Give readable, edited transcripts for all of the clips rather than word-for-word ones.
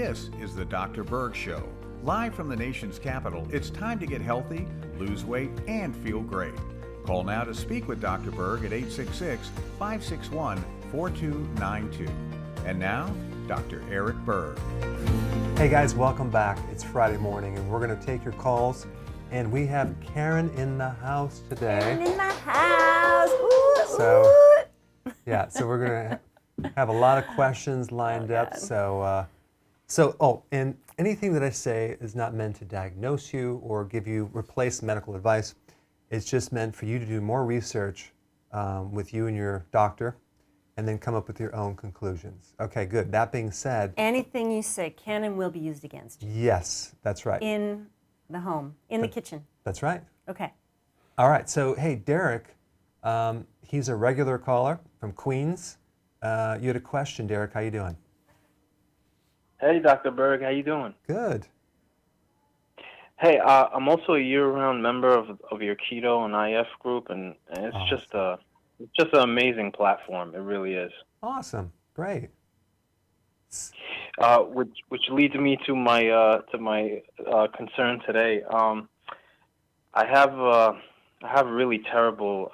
This is the Dr. Berg Show. Live from the nation's capital, it's time to get healthy, lose weight, and feel great. Call now to speak with Dr. Berg at 866-561-4292. And now, Dr. Eric Berg. Hey guys, welcome back. It's Friday morning and we're going to take your calls. And we have Karen in the house today. Karen in the house. Ooh, so, ooh. Yeah, so we're going to have a lot of questions lined up. And anything that I say is not meant to diagnose you or replace medical advice. It's just meant for you to do more research with you and your doctor and then come up with your own conclusions. Okay, good. That being said, Anything you say can and will be used against you. yes, that's right. In the home, in the kitchen. That's right. Okay. All right, so hey, Derek, he's a regular caller from Queens. You had a question, Derek. How you doing? Hey, Dr. Berg, how you doing? Good. Hey, I'm also a year-round member of your keto and IF group, and it's just an amazing platform. It really is. Awesome. Great. Which leads me to my concern today. I have really terrible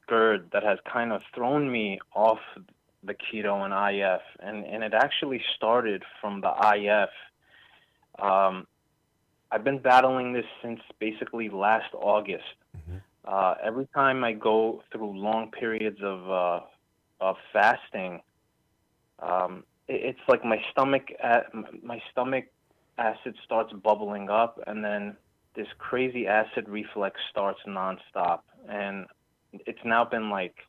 GERD that has kind of thrown me off the keto and IF, and it actually started from the IF. I've been battling this since basically last August. Mm-hmm. Every time I go through long periods of fasting, it's like my stomach acid starts bubbling up, and then this crazy acid reflux starts nonstop. And it's now been like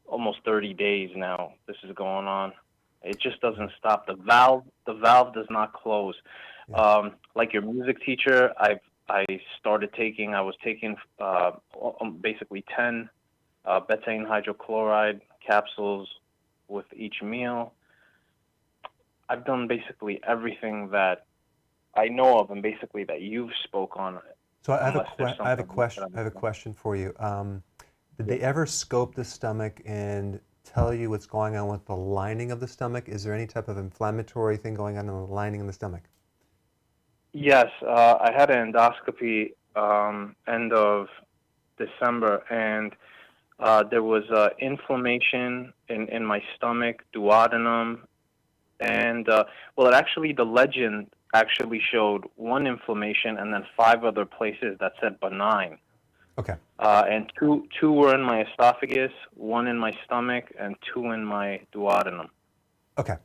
almost 30 days now this is going on. It just doesn't stop. The valve does not close. Like your music teacher, I was taking basically 10 betaine hydrochloride capsules with each meal. I've done basically everything that I know of and basically that you've spoke on. So I have a question for you. Did they ever scope the stomach and tell you what's going on with the lining of the stomach? Is there any type of inflammatory thing going on in the lining of the stomach? Yes, I had an endoscopy end of December, and there was inflammation in my stomach, duodenum, and the legend actually showed one inflammation and then 5 other places that said benign. Okay. And two were in my esophagus, 1 in my stomach, and 2 in my duodenum. Okay.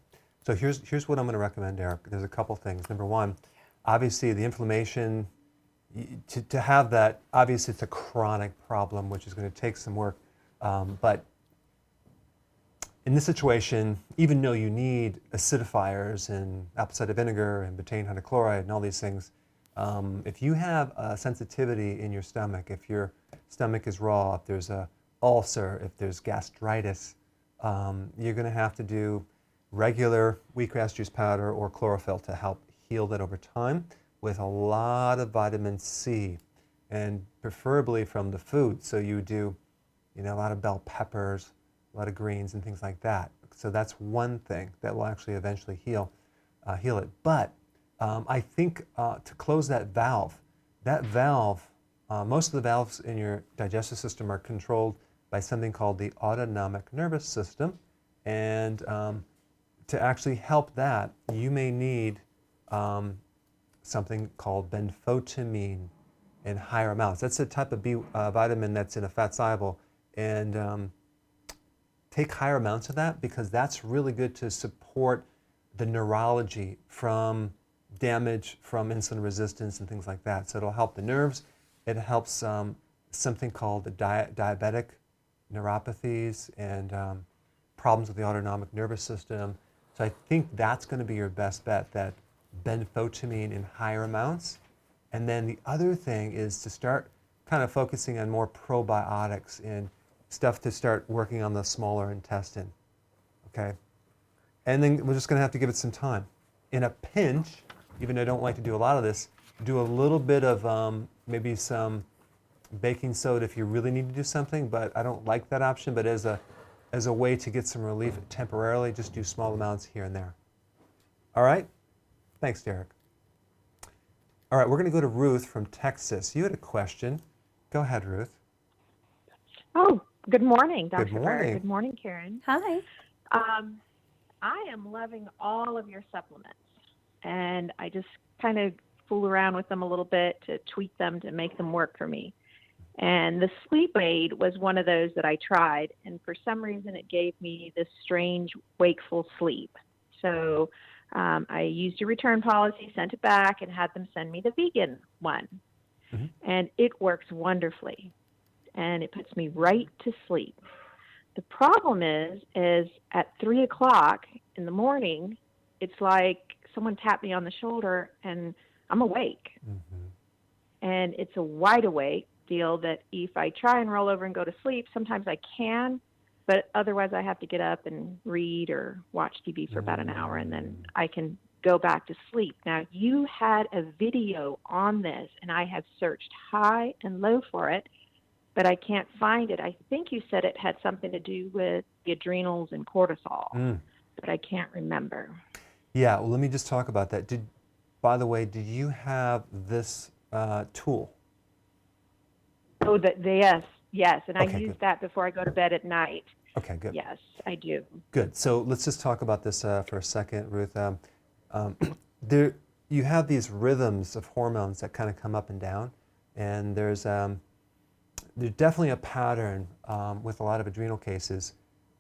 So here's what I'm going to recommend, Eric. There's a couple things. Number one, obviously the inflammation, to have that, obviously it's a chronic problem, which is going to take some work. But in this situation, even though you need acidifiers and apple cider vinegar and betaine hydrochloride and all these things, if you have a sensitivity in your stomach, if your stomach is raw, if there's a ulcer, if there's gastritis, you're going to have to do regular wheatgrass juice powder or chlorophyll to help heal that over time with a lot of vitamin C, and preferably from the food. So you do, a lot of bell peppers, a lot of greens and things like that. So that's one thing that will actually eventually heal it. But I think to close that valve, most of the valves in your digestive system are controlled by something called the autonomic nervous system. And to actually help that, you may need something called benfotiamine in higher amounts. That's a type of B vitamin that's in a fat soluble. And take higher amounts of that because that's really good to support the neurology from damage from insulin resistance and things like that. So it'll help the nerves. It helps something called the diabetic neuropathies and problems with the autonomic nervous system. So I think that's going to be your best bet, that benfotiamine in higher amounts. And then the other thing is to start kind of focusing on more probiotics and stuff to start working on the smaller intestine, okay? And then we're just going to have to give it some time. In a pinch, even though I don't like to do a lot of this, do a little bit of maybe some baking soda if you really need to do something, but I don't like that option. But as a way to get some relief temporarily, just do small amounts here and there. All right? Thanks, Derek. All right, we're going to go to Ruth from Texas. You had a question. Go ahead, Ruth. Oh, good morning, Dr. Good morning. Berg. Good morning, Karen. Hi. I am loving all of your supplements, and I just kind of fool around with them a little bit to tweak them to make them work for me. And the sleep aid was one of those that I tried, and for some reason it gave me this strange wakeful sleep. So I used your return policy, sent it back, and had them send me the vegan one. Mm-hmm. And it works wonderfully, and it puts me right to sleep. The problem is at 3 o'clock in the morning, it's like someone tapped me on the shoulder and I'm awake. Mm-hmm. And it's a wide awake deal that if I try and roll over and go to sleep, sometimes I can, but otherwise I have to get up and read or watch TV for about an hour, and then I can go back to sleep. Now, you had a video on this, and I have searched high and low for it, but I can't find it. I think you said it had something to do with the adrenals and cortisol, but I can't remember. Yeah, well, let me just talk about that. By the way, did you have this tool? Oh, yes, and Okay, I use good. that before I go to bed at night. Okay, good. Yes, I do. Good. So let's just talk about this for a second, Ruth. You have these rhythms of hormones that kind of come up and down, and there's definitely a pattern with a lot of adrenal cases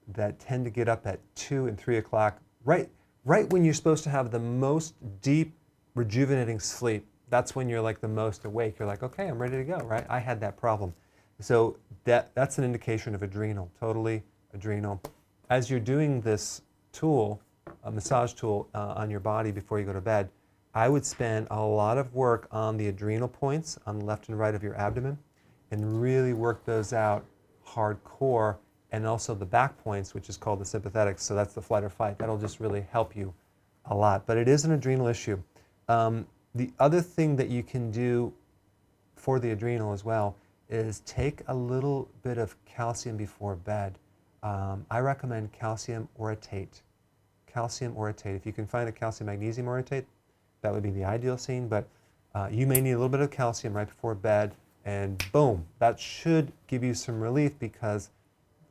that tend to get up at 2 and 3 o'clock, right when you're supposed to have the most deep, rejuvenating sleep. That's when you're like the most awake. You're like, okay, I'm ready to go, right? I had that problem. So that's an indication of adrenal, totally adrenal. As you're doing this tool, a massage tool on your body before you go to bed, I would spend a lot of work on the adrenal points on the left and right of your abdomen and really work those out hardcore, and also the back points, which is called the sympathetics. So that's the flight or fight. That'll just really help you a lot. But it is an adrenal issue. The other thing that you can do for the adrenal as well is take a little bit of calcium before bed. I recommend calcium orotate. Calcium orotate. If you can find a calcium magnesium orotate, that would be the ideal scene, but you may need a little bit of calcium right before bed, and boom, that should give you some relief, because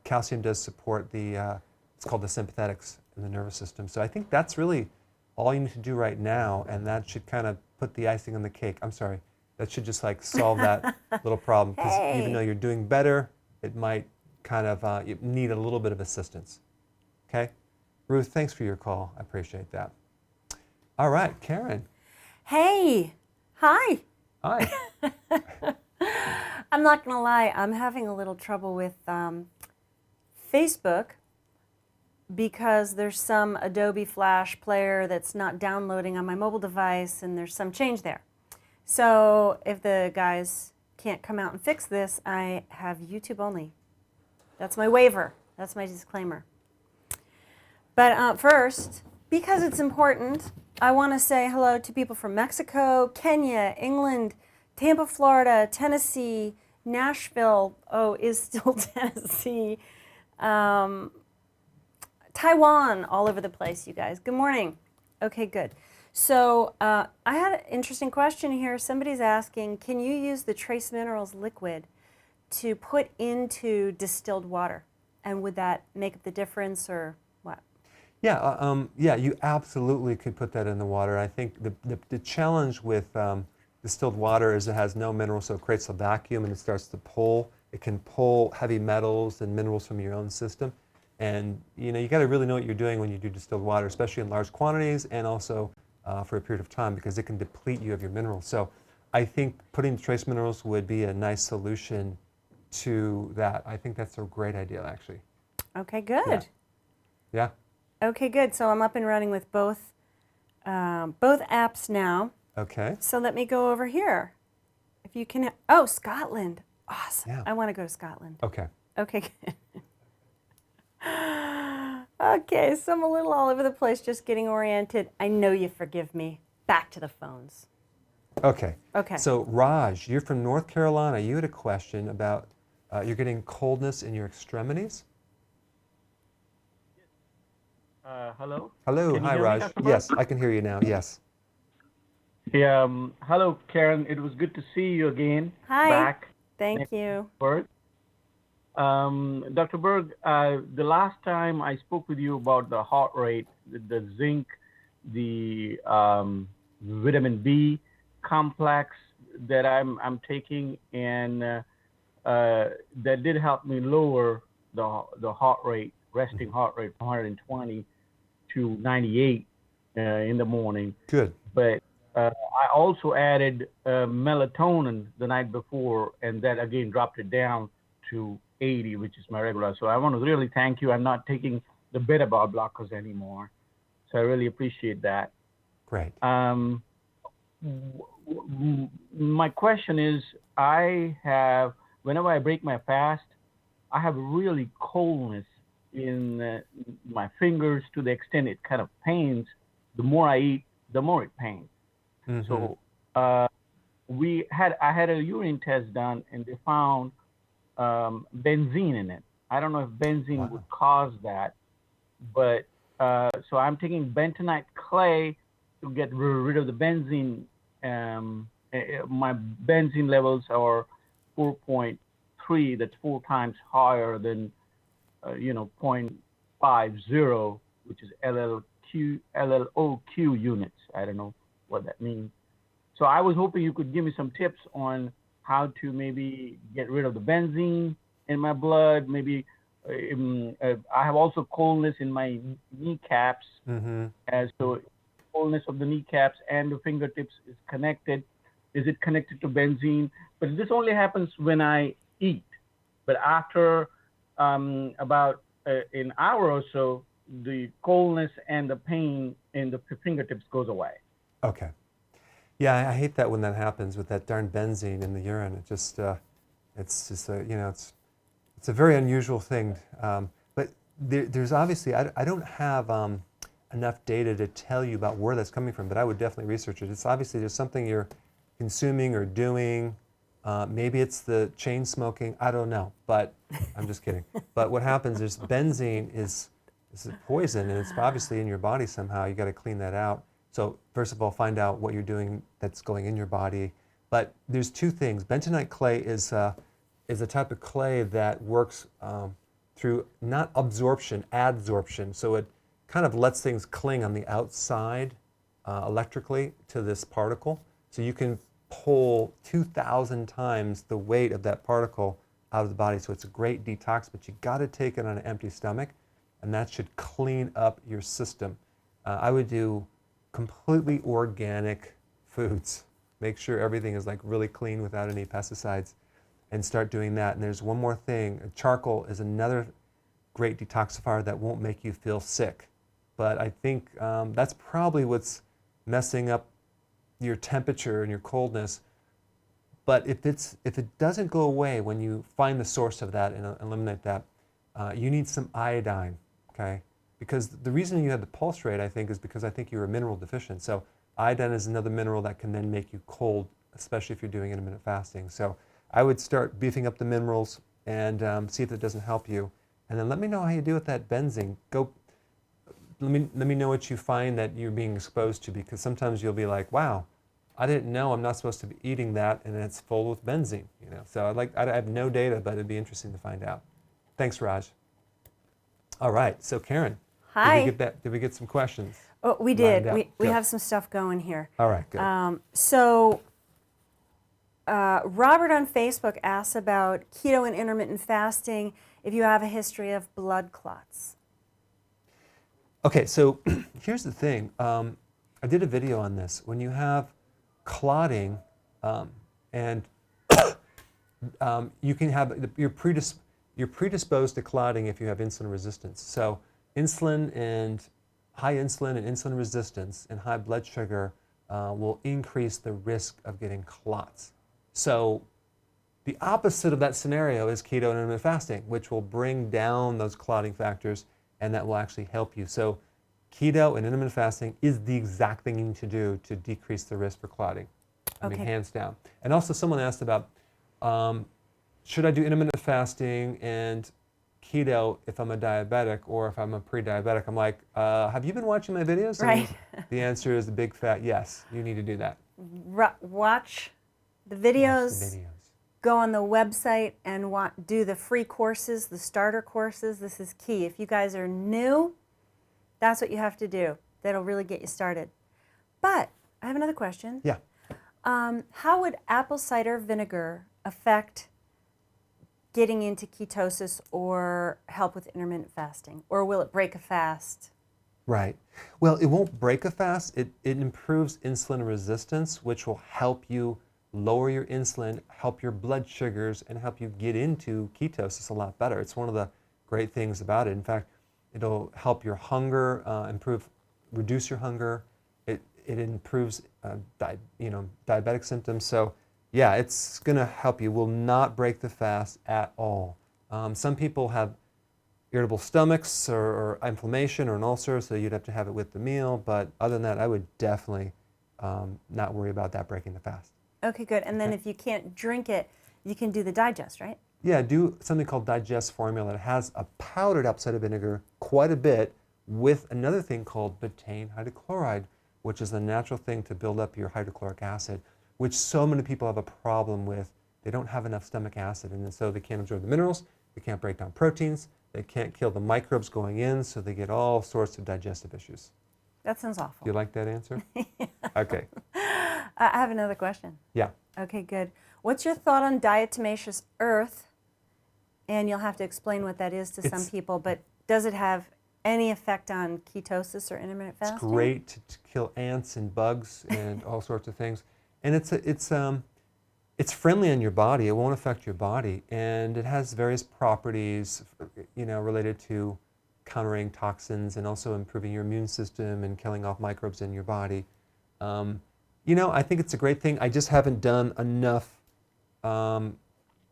calcium does support it's called the sympathetics in the nervous system. So I think that's really all you need to do right now, and that should kind of put the icing on the cake. I'm sorry, that should just like solve that little problem, because even though you're doing better, it might kind of you need a little bit of assistance. Okay? Ruth, thanks for your call. I appreciate that. All right, Karen. Hey. Hi. Hi. I'm not going to lie. I'm having a little trouble with Facebook because there's some Adobe Flash player that's not downloading on my mobile device, and there's some change there. So if the guys can't come out and fix this, I have YouTube only. That's my waiver. That's my disclaimer. But first, because it's important, I want to say hello to people from Mexico, Kenya, England, Tampa, Florida, Tennessee, Nashville, is still Tennessee, Taiwan, all over the place, you guys. Good morning. Okay, good. So I had an interesting question here. Somebody's asking, can you use the trace minerals liquid to put into distilled water? And would that make up the difference, or what? Yeah, you absolutely could put that in the water. I think the challenge with distilled water is it has no minerals, so it creates a vacuum and it starts to pull. It can pull heavy metals and minerals from your own system. And you got to really know what you're doing when you do distilled water, especially in large quantities, and also for a period of time, because it can deplete you of your minerals. So I think putting trace minerals would be a nice solution to that. I think that's a great idea, actually. Okay, good. Yeah. Okay, good. So I'm up and running with both apps now. Okay. So let me go over here. If you can, Scotland. Awesome. Yeah. I want to go to Scotland. Okay. Okay, good. Okay, so I'm a little all over the place, just getting oriented. I know you forgive me. Back to the phones. Okay. Okay. So Raj, you're from North Carolina. You had a question about you're getting coldness in your extremities. Hello? Hello. Can you Hi, hear me, Raj. Dr. Berg? Yes, I can hear you now. Yes. Yeah, hello, Karen. It was good to see you again. Hi. Back. Thank you. Berg. Dr. Berg, the last time I spoke with you about the heart rate, the zinc, the vitamin B complex that I'm taking, and that did help me lower the heart rate, resting heart rate from 120 to 98 in the morning. Good. But I also added melatonin the night before, and that again dropped it down to 80, which is my regular. So I want to really thank you. I'm not taking the beta blockers anymore. So I really appreciate that. Great. My question is, whenever I break my fast, I have really coldness in my fingers to the extent it kind of pains. The more I eat, the more it pains. Mm-hmm. So I had a urine test done, and they found benzene in it. I don't know if benzene would cause that, but so I'm taking bentonite clay to get rid of the benzene. My benzene levels are 4.3. That's 4 times higher than 0.50, which is LLOQ units. I don't know what that means. So I was hoping you could give me some tips on how to maybe get rid of the benzene in my blood. Maybe I have also coldness in my kneecaps. Mm-hmm. So coldness of the kneecaps and the fingertips is connected. Is it connected to benzene? But this only happens when I eat. But after about an hour or so, the coldness and the pain in the fingertips goes away. Okay. Yeah, I hate that when that happens with that darn benzene in the urine. It just, it's just it's a very unusual thing. But there's obviously, I don't have enough data to tell you about where that's coming from, but I would definitely research it. It's obviously there's something you're consuming or doing. Maybe it's the chain smoking. I don't know, but I'm just kidding. But what happens is benzene is a poison, and it's obviously in your body somehow. You got to clean that out. So first of all, find out what you're doing that's going in your body. But there's two things. Bentonite clay is a type of clay that works through not absorption, adsorption. So it kind of lets things cling on the outside electrically to this particle. So you can pull 2,000 times the weight of that particle out of the body. So it's a great detox, but you got to take it on an empty stomach, and that should clean up your system. I would do completely organic foods. Make sure everything is like really clean without any pesticides, and start doing that. And there's one more thing. Charcoal is another great detoxifier that won't make you feel sick. But I think that's probably what's messing up your temperature and your coldness. But if it doesn't go away when you find the source of that and eliminate that, you need some iodine, okay? Because the reason you had the pulse rate, I think, is because I think you were mineral deficient. So iodine is another mineral that can then make you cold, especially if you're doing intermittent fasting. So I would start beefing up the minerals and see if it doesn't help you. And then let me know how you do with that benzene. Let me know what you find that you're being exposed to, because sometimes you'll be like, wow, I didn't know I'm not supposed to be eating that, and it's full with benzene. So I have no data, but it'd be interesting to find out. Thanks, Raj. All right, so Karen. Hi. Did we get some questions? Oh, we did. We have some stuff going here. All right, good. Robert on Facebook asks about keto and intermittent fasting if you have a history of blood clots. Okay, so here's the thing. I did a video on this. When you have clotting, and you can have, you're predisposed to clotting if you have insulin resistance. So insulin and high insulin and insulin resistance and high blood sugar will increase the risk of getting clots. So the opposite of that scenario is keto and intermittent fasting, which will bring down those clotting factors, and that will actually help you. So keto and intermittent fasting is the exact thing you need to do to decrease the risk for clotting. I mean, hands down. And also someone asked about, should I do intermittent fasting and keto if I'm a diabetic or if I'm a pre-diabetic? I'm like, have you been watching my videos? Right. And the answer is a big fat yes, you need to do that. watch the Watch videos. the videos. Go on the website and do the free courses, the starter courses. This is key. If you guys are new, that's what you have to do. That'll really get you started. But I have another question. Yeah. How would apple cider vinegar affect getting into ketosis or help with intermittent fasting? Or will it break a fast? Right. Well, it won't break a fast. It improves insulin resistance, which will help you lower your insulin, help your blood sugars, and help you get into ketosis a lot better. It's one of the great things about it. In fact, it'll help your hunger, reduce your hunger. It improves, diabetic symptoms. So, yeah, it's going to help you. Will not break the fast at all. Some people have irritable stomachs or inflammation or an ulcer, so you'd have to have it with the meal. But other than that, I would definitely not worry about that breaking the fast. Okay, good. And then Okay. if you can't drink it, you can do the digest, right? Yeah, do something called digest formula. It has a powdered apple cider vinegar, quite a bit, with another thing called betaine hydrochloride, which is a natural thing to build up your hydrochloric acid, which so many people have a problem with. They don't have enough stomach acid, and so they can't absorb the minerals, they can't break down proteins, they can't kill the microbes going in, so they get all sorts of digestive issues. That sounds awful. Do you like that answer? Okay. I have another question. Yeah. Okay, good. What's your thought on diatomaceous earth? And you'll have to explain what that is to some people, but does it have any effect on ketosis or intermittent fasting? It's great to kill ants and bugs and all sorts of things. And it's friendly on your body. It won't affect your body. And it has various properties, related to countering toxins and also improving your immune system and killing off microbes in your body. I think it's a great thing. I just haven't done enough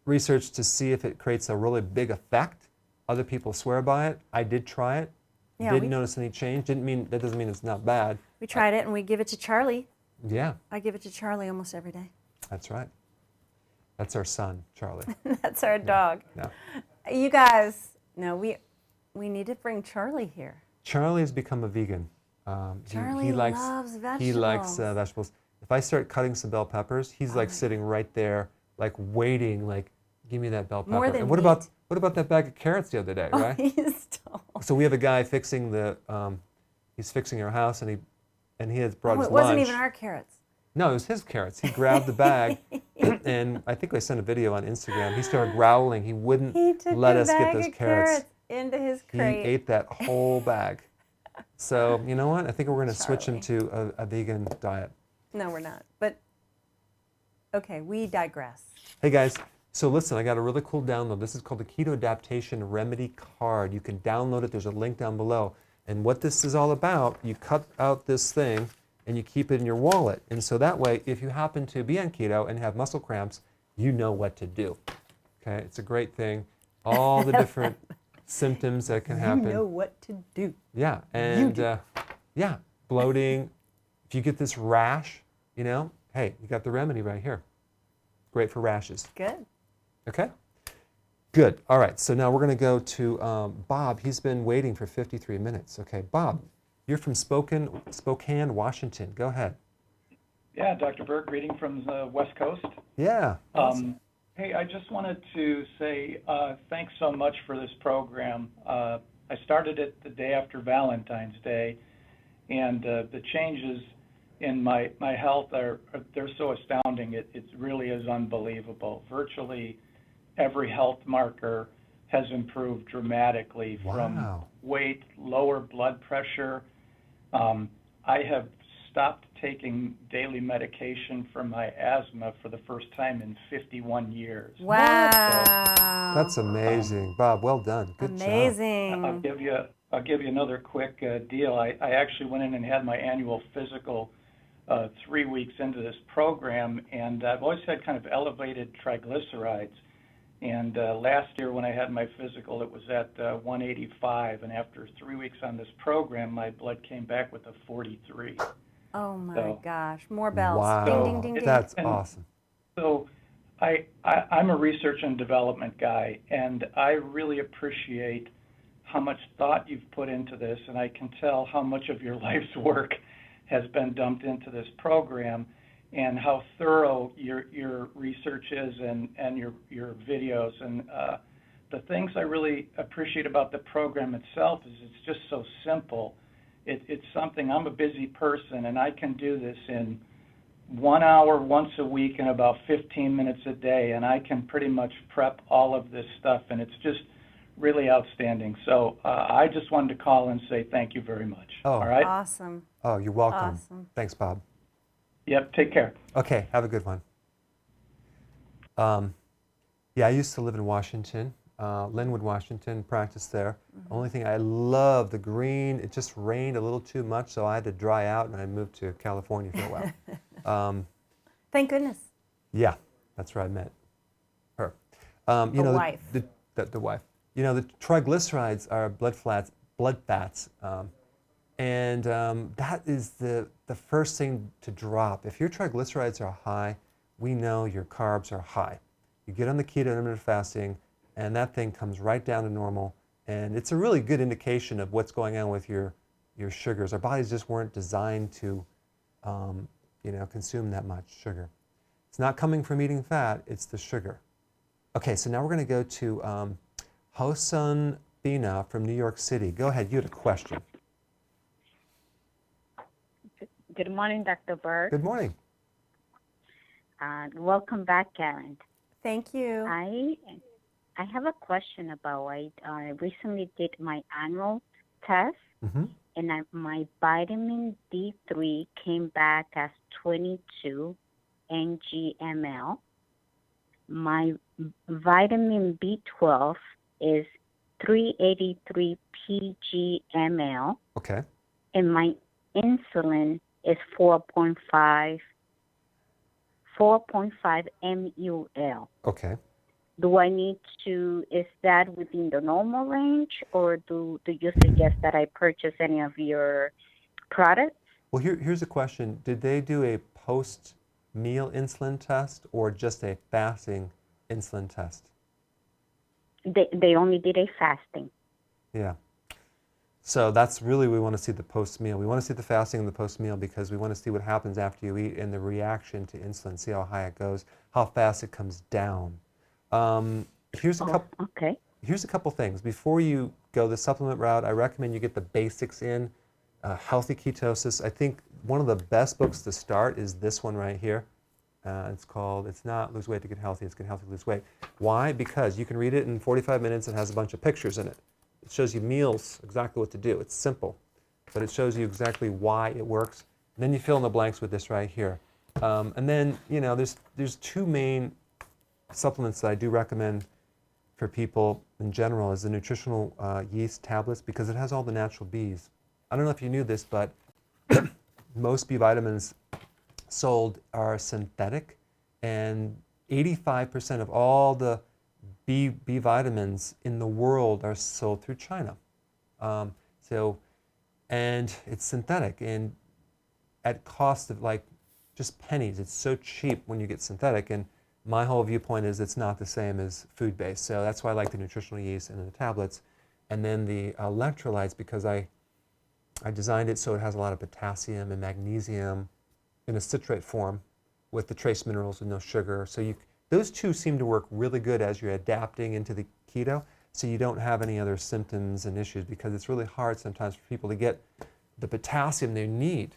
research to see if it creates a really big effect. Other people swear by it. I did try it. Yeah, Didn't notice any change. That doesn't mean it's not bad. We tried it and we give it to Charlie. Yeah. I give it to Charlie almost every day. That's right. That's our son, Charlie. That's our dog. No. You guys, no, we need to bring Charlie here. Charlie has become a vegan. Charlie loves vegetables. He likes vegetables. If I start cutting some bell peppers, he's like sitting right there, like waiting, like, give me that bell pepper. More than and what about that bag of carrots the other day, right? He's tall. So we have a guy fixing he's fixing our house, and he has brought his It wasn't lunch. even our carrots. No, it was his carrots. He grabbed the bag, and I think I sent a video on Instagram. He started growling. He wouldn't let us get those carrots. Into his crate. He ate that whole bag. So you know what? I think we're going to switch him to a vegan diet. No, we're not. But okay, we digress. Hey guys, so listen, I got a really cool download. This is called the Keto Adaptation Remedy Card. You can download it. There's a link down below. And what this is all about, you cut out this thing and you keep it in your wallet. And so that way, if you happen to be on keto and have muscle cramps, you know what to do. Okay, it's a great thing. All the different symptoms that can happen. You know what to do. Yeah, and bloating. If you get this rash, hey, you got the remedy right here. Great for rashes. Good. Okay? Good. All right, so now we're going to go to Bob. He's been waiting for 53 minutes. Okay, Bob, you're from Spokane, Washington. Go ahead. Yeah, Dr. Berg, greeting from the West Coast. Yeah. Awesome. Hey, I just wanted to say thanks so much for this program. I started it the day after Valentine's Day, and the changes in my health they're so astounding. It really is unbelievable. Virtually every health marker has improved dramatically. Wow. From weight, lower blood pressure. I have stopped taking daily medication for my asthma for the first time in 51 years. Wow. That's amazing. Bob, well done. Good job. Amazing. I'll give you another quick deal. I actually went in and had my annual physical 3 weeks into this program, and I've always had kind of elevated triglycerides. And last year when I had my physical, it was at 185, and after 3 weeks on this program, my blood came back with a 43. Oh my gosh, more bells. Wow. Ding, ding, ding, ding. That's awesome. So I'm a research and development guy, and I really appreciate how much thought you've put into this, and I can tell how much of your life's work has been dumped into this program. and how thorough your research is and your videos. And the things I really appreciate about the program itself is it's just so simple. It's something, I'm a busy person, and I can do this in 1 hour once a week and about 15 minutes a day, and I can pretty much prep all of this stuff, and it's just really outstanding. So I just wanted to call and say thank you very much. Oh. All right? Awesome. Oh, you're welcome. Awesome. Thanks, Bob. Yep, take care. Okay, have a good one. Yeah, I used to live in Washington, Linwood, Washington, practice there. Only thing, I love the green. It just rained a little too much, so I had to dry out, and I moved to California for a while. Thank goodness. Yeah, that's where I met her. The wife. The wife. You know, the triglycerides are blood fats, and that is the first thing to drop. If your triglycerides are high, we know your carbs are high. You get on the keto intermittent fasting, and that thing comes right down to normal. And it's a really good indication of what's going on with your sugars. Our bodies just weren't designed to, consume that much sugar. It's not coming from eating fat; it's the sugar. Okay, so now we're going to go to Hosan Bina from New York City. Go ahead. You had a question. Good morning, Dr. Berg. Good morning. Welcome back, Karen. Thank you. I have a question about I recently did my annual test, and my vitamin D3 came back as 22 ng/ml. My vitamin B12 is 383 pg/ml. Okay. And my insulin is 4.5 mul. Okay. Do I need to, is that within the normal range, or do you suggest that I purchase any of your products? Well, here's a question. Did they do a post-meal insulin test or just a fasting insulin test? They only did a fasting. Yeah. So that's really, we want to see the post-meal. We want to see the fasting and the post-meal because we want to see what happens after you eat and the reaction to insulin, see how high it goes, how fast it comes down. Here's a couple things. Before you go the supplement route, I recommend you get the basics in. Healthy ketosis. I think one of the best books to start is this one right here. It's called, it's not Lose Weight to Get Healthy, it's Get Healthy to Lose Weight. Why? Because you can read it in 45 minutes. It has a bunch of pictures in it. It shows you meals, exactly what to do. It's simple, but it shows you exactly why it works. And then you fill in the blanks with this right here. And then, there's two main supplements that I do recommend for people in general is the nutritional yeast tablets because it has all the natural Bs. I don't know if you knew this, but most B vitamins sold are synthetic, and 85% of all the B vitamins in the world are sold through China. And it's synthetic, and at cost of like just pennies. It's so cheap when you get synthetic, and my whole viewpoint is it's not the same as food-based. So that's why I like the nutritional yeast and the tablets. And then the electrolytes, because I designed it so it has a lot of potassium and magnesium in a citrate form with the trace minerals and no sugar. So those two seem to work really good as you're adapting into the keto, so you don't have any other symptoms and issues, because it's really hard sometimes for people to get the potassium they need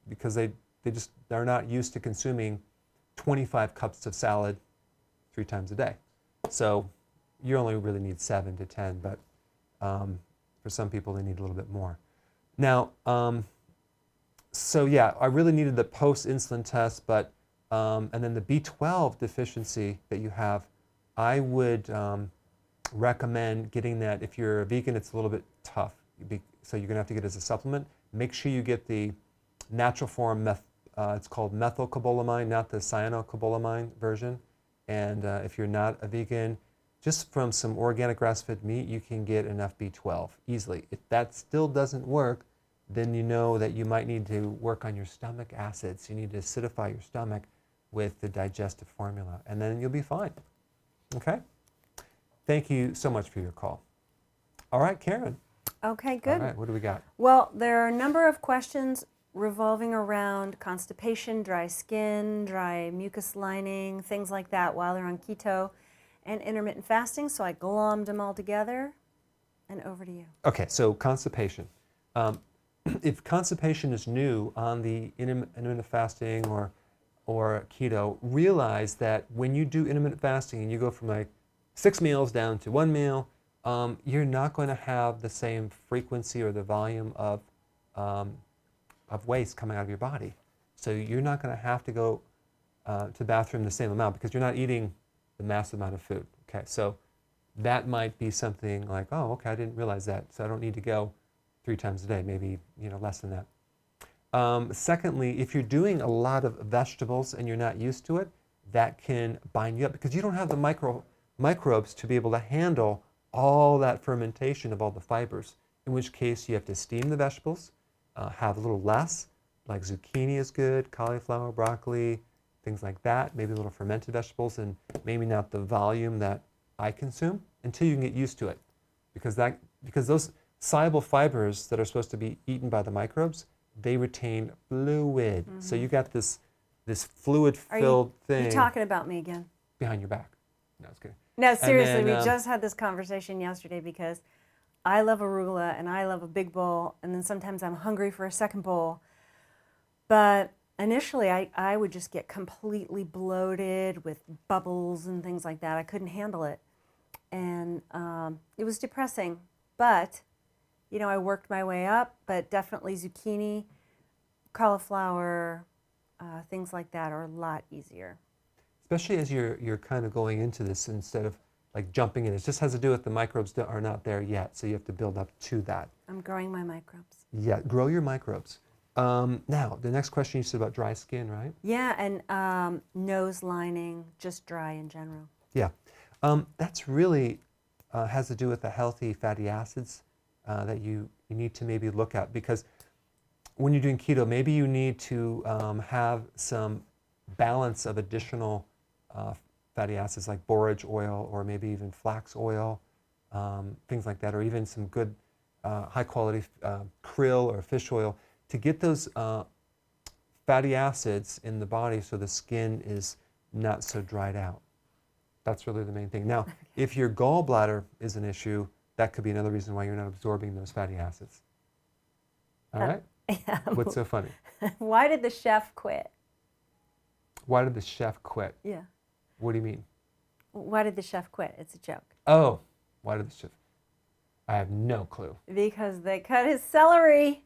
because they're not used to consuming 25 cups of salad 3 times a day. So you only really need 7 to 10, but for some people they need a little bit more. Now, so yeah, I really needed the post-insulin test, but and then the B12 deficiency that you have, I would recommend getting that. If you're a vegan, it's a little bit tough, so you're gonna have to get it as a supplement. Make sure you get the natural form, it's called methylcobalamin, not the cyanocobalamin version. And if you're not a vegan, just from some organic grass-fed meat, you can get enough B12 easily. If that still doesn't work, then you know that you might need to work on your stomach acids. You need to acidify your stomach with the digestive formula, and then you'll be fine. Okay? Thank you so much for your call. All right, Karen. Okay, good. All right, what do we got? Well, there are a number of questions revolving around constipation, dry skin, dry mucus lining, things like that while they're on keto and intermittent fasting. So I glommed them all together. And over to you. Okay, so constipation. If constipation is new on the intermittent fasting or keto, realize that when you do intermittent fasting and you go from like 6 meals down to 1 meal, you're not going to have the same frequency or the volume of waste coming out of your body. So you're not going to have to go to the bathroom the same amount because you're not eating the massive amount of food. Okay, so that might be something like, oh, okay, I didn't realize that, so I don't need to go 3 times a day, maybe less than that. Secondly, if you're doing a lot of vegetables and you're not used to it, that can bind you up because you don't have the microbes to be able to handle all that fermentation of all the fibers, in which case you have to steam the vegetables, have a little less, like zucchini is good, cauliflower, broccoli, things like that, maybe a little fermented vegetables, and maybe not the volume that I consume until you can get used to it. Because those soluble fibers that are supposed to be eaten by the microbes, they retain fluid. Mm-hmm. So you got this fluid-filled thing. Are you talking about me again? Behind your back. No, it's good. No, seriously, we just had this conversation yesterday because I love arugula and I love a big bowl, and then sometimes I'm hungry for a second bowl. But initially, I would just get completely bloated with bubbles and things like that. I couldn't handle it. And it was depressing. But, I worked my way up, but definitely zucchini, cauliflower, things like that are a lot easier. Especially as you're kind of going into this instead of like jumping in. It just has to do with the microbes that are not there yet, so you have to build up to that. I'm growing my microbes. Yeah, grow your microbes. Now, the next question you said about dry skin, right? Yeah, and nose lining, just dry in general. Yeah, that's really has to do with the healthy fatty acids that you need to maybe look at, because when you're doing keto, maybe you need to have some balance of additional fatty acids like borage oil or maybe even flax oil, things like that, or even some good high quality krill or fish oil to get those fatty acids in the body so the skin is not so dried out. That's really the main thing. Now, if your gallbladder is an issue, that could be another reason why you're not absorbing those fatty acids. All right? Yeah. What's so funny? Why did the chef quit? Why did the chef quit? Yeah. What do you mean? Why did the chef quit? It's a joke. Oh, why did the chef? I have no clue. Because they cut his celery.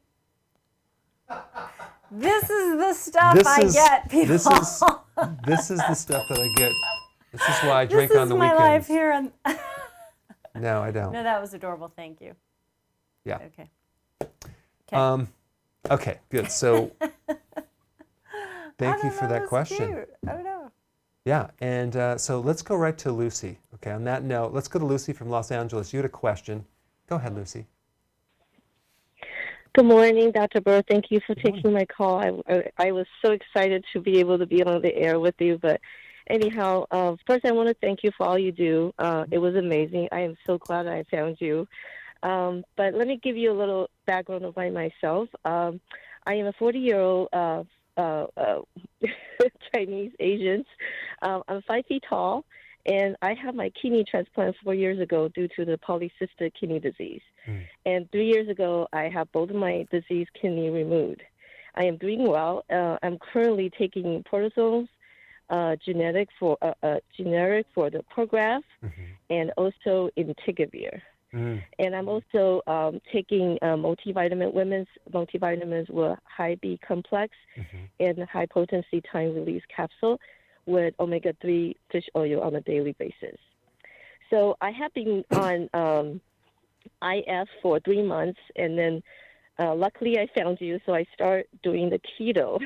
This is the stuff I get, people. This is the stuff that I get. This is why I drink on the weekends. This is my life here. On No, I don't. No, that was adorable. Thank you. Yeah. Okay. Okay, good. So thank you for that question. Cute. I don't know. Yeah, and so let's go right to Lucy. Okay, on that note, let's go to Lucy from Los Angeles. You had a question. Go ahead, Lucy. Good morning, Dr. Berg. Thank you for taking my call. I was so excited to be able to be on the air with you. But anyhow, first I want to thank you for all you do. It was amazing. I am so glad I found you. But let me give you a little background about myself. I am a 40-year-old Chinese Asian. I'm 5 feet tall, and I had my kidney transplant 4 years ago due to the polycystic kidney disease. And 3 years ago, I have both of my diseased kidney removed. I am doing well. I'm currently taking protozoles, generic for the Prograf, and also Intigavir. And I'm also taking women's multivitamins with high B complex and high potency time release capsule with omega-3 fish oil on a daily basis. So I have been on IF for 3 months, and then luckily I found you, so I start doing the keto.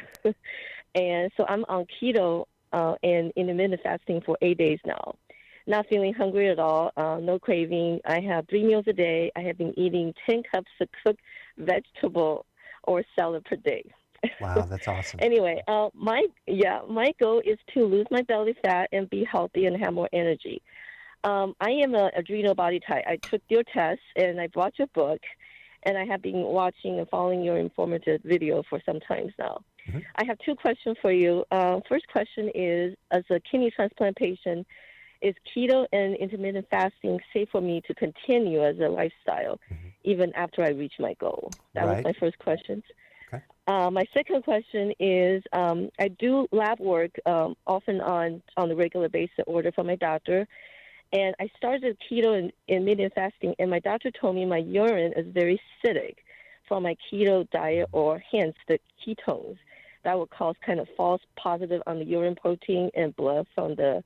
And so I'm on keto and intermittent fasting for 8 days now. Not feeling hungry at all, no craving. I have 3 meals a day. I have been eating 10 cups of cooked vegetable or salad per day. Wow, that's awesome. Anyway, my goal is to lose my belly fat and be healthy and have more energy. I am an adrenal body type. I took your test and I bought your book, and I have been watching and following your informative video for some time now. Mm-hmm. I have two questions for you. First question is, as a kidney transplant patient, is keto and intermittent fasting safe for me to continue as a lifestyle, even after I reach my goal? That was my first question. Okay. My second question is, I do lab work often on a regular basis, order from my doctor, and I started keto and intermittent fasting, and my doctor told me my urine is very acidic from my keto diet, or hence the ketones. That would cause kind of false positive on the urine protein and blood from the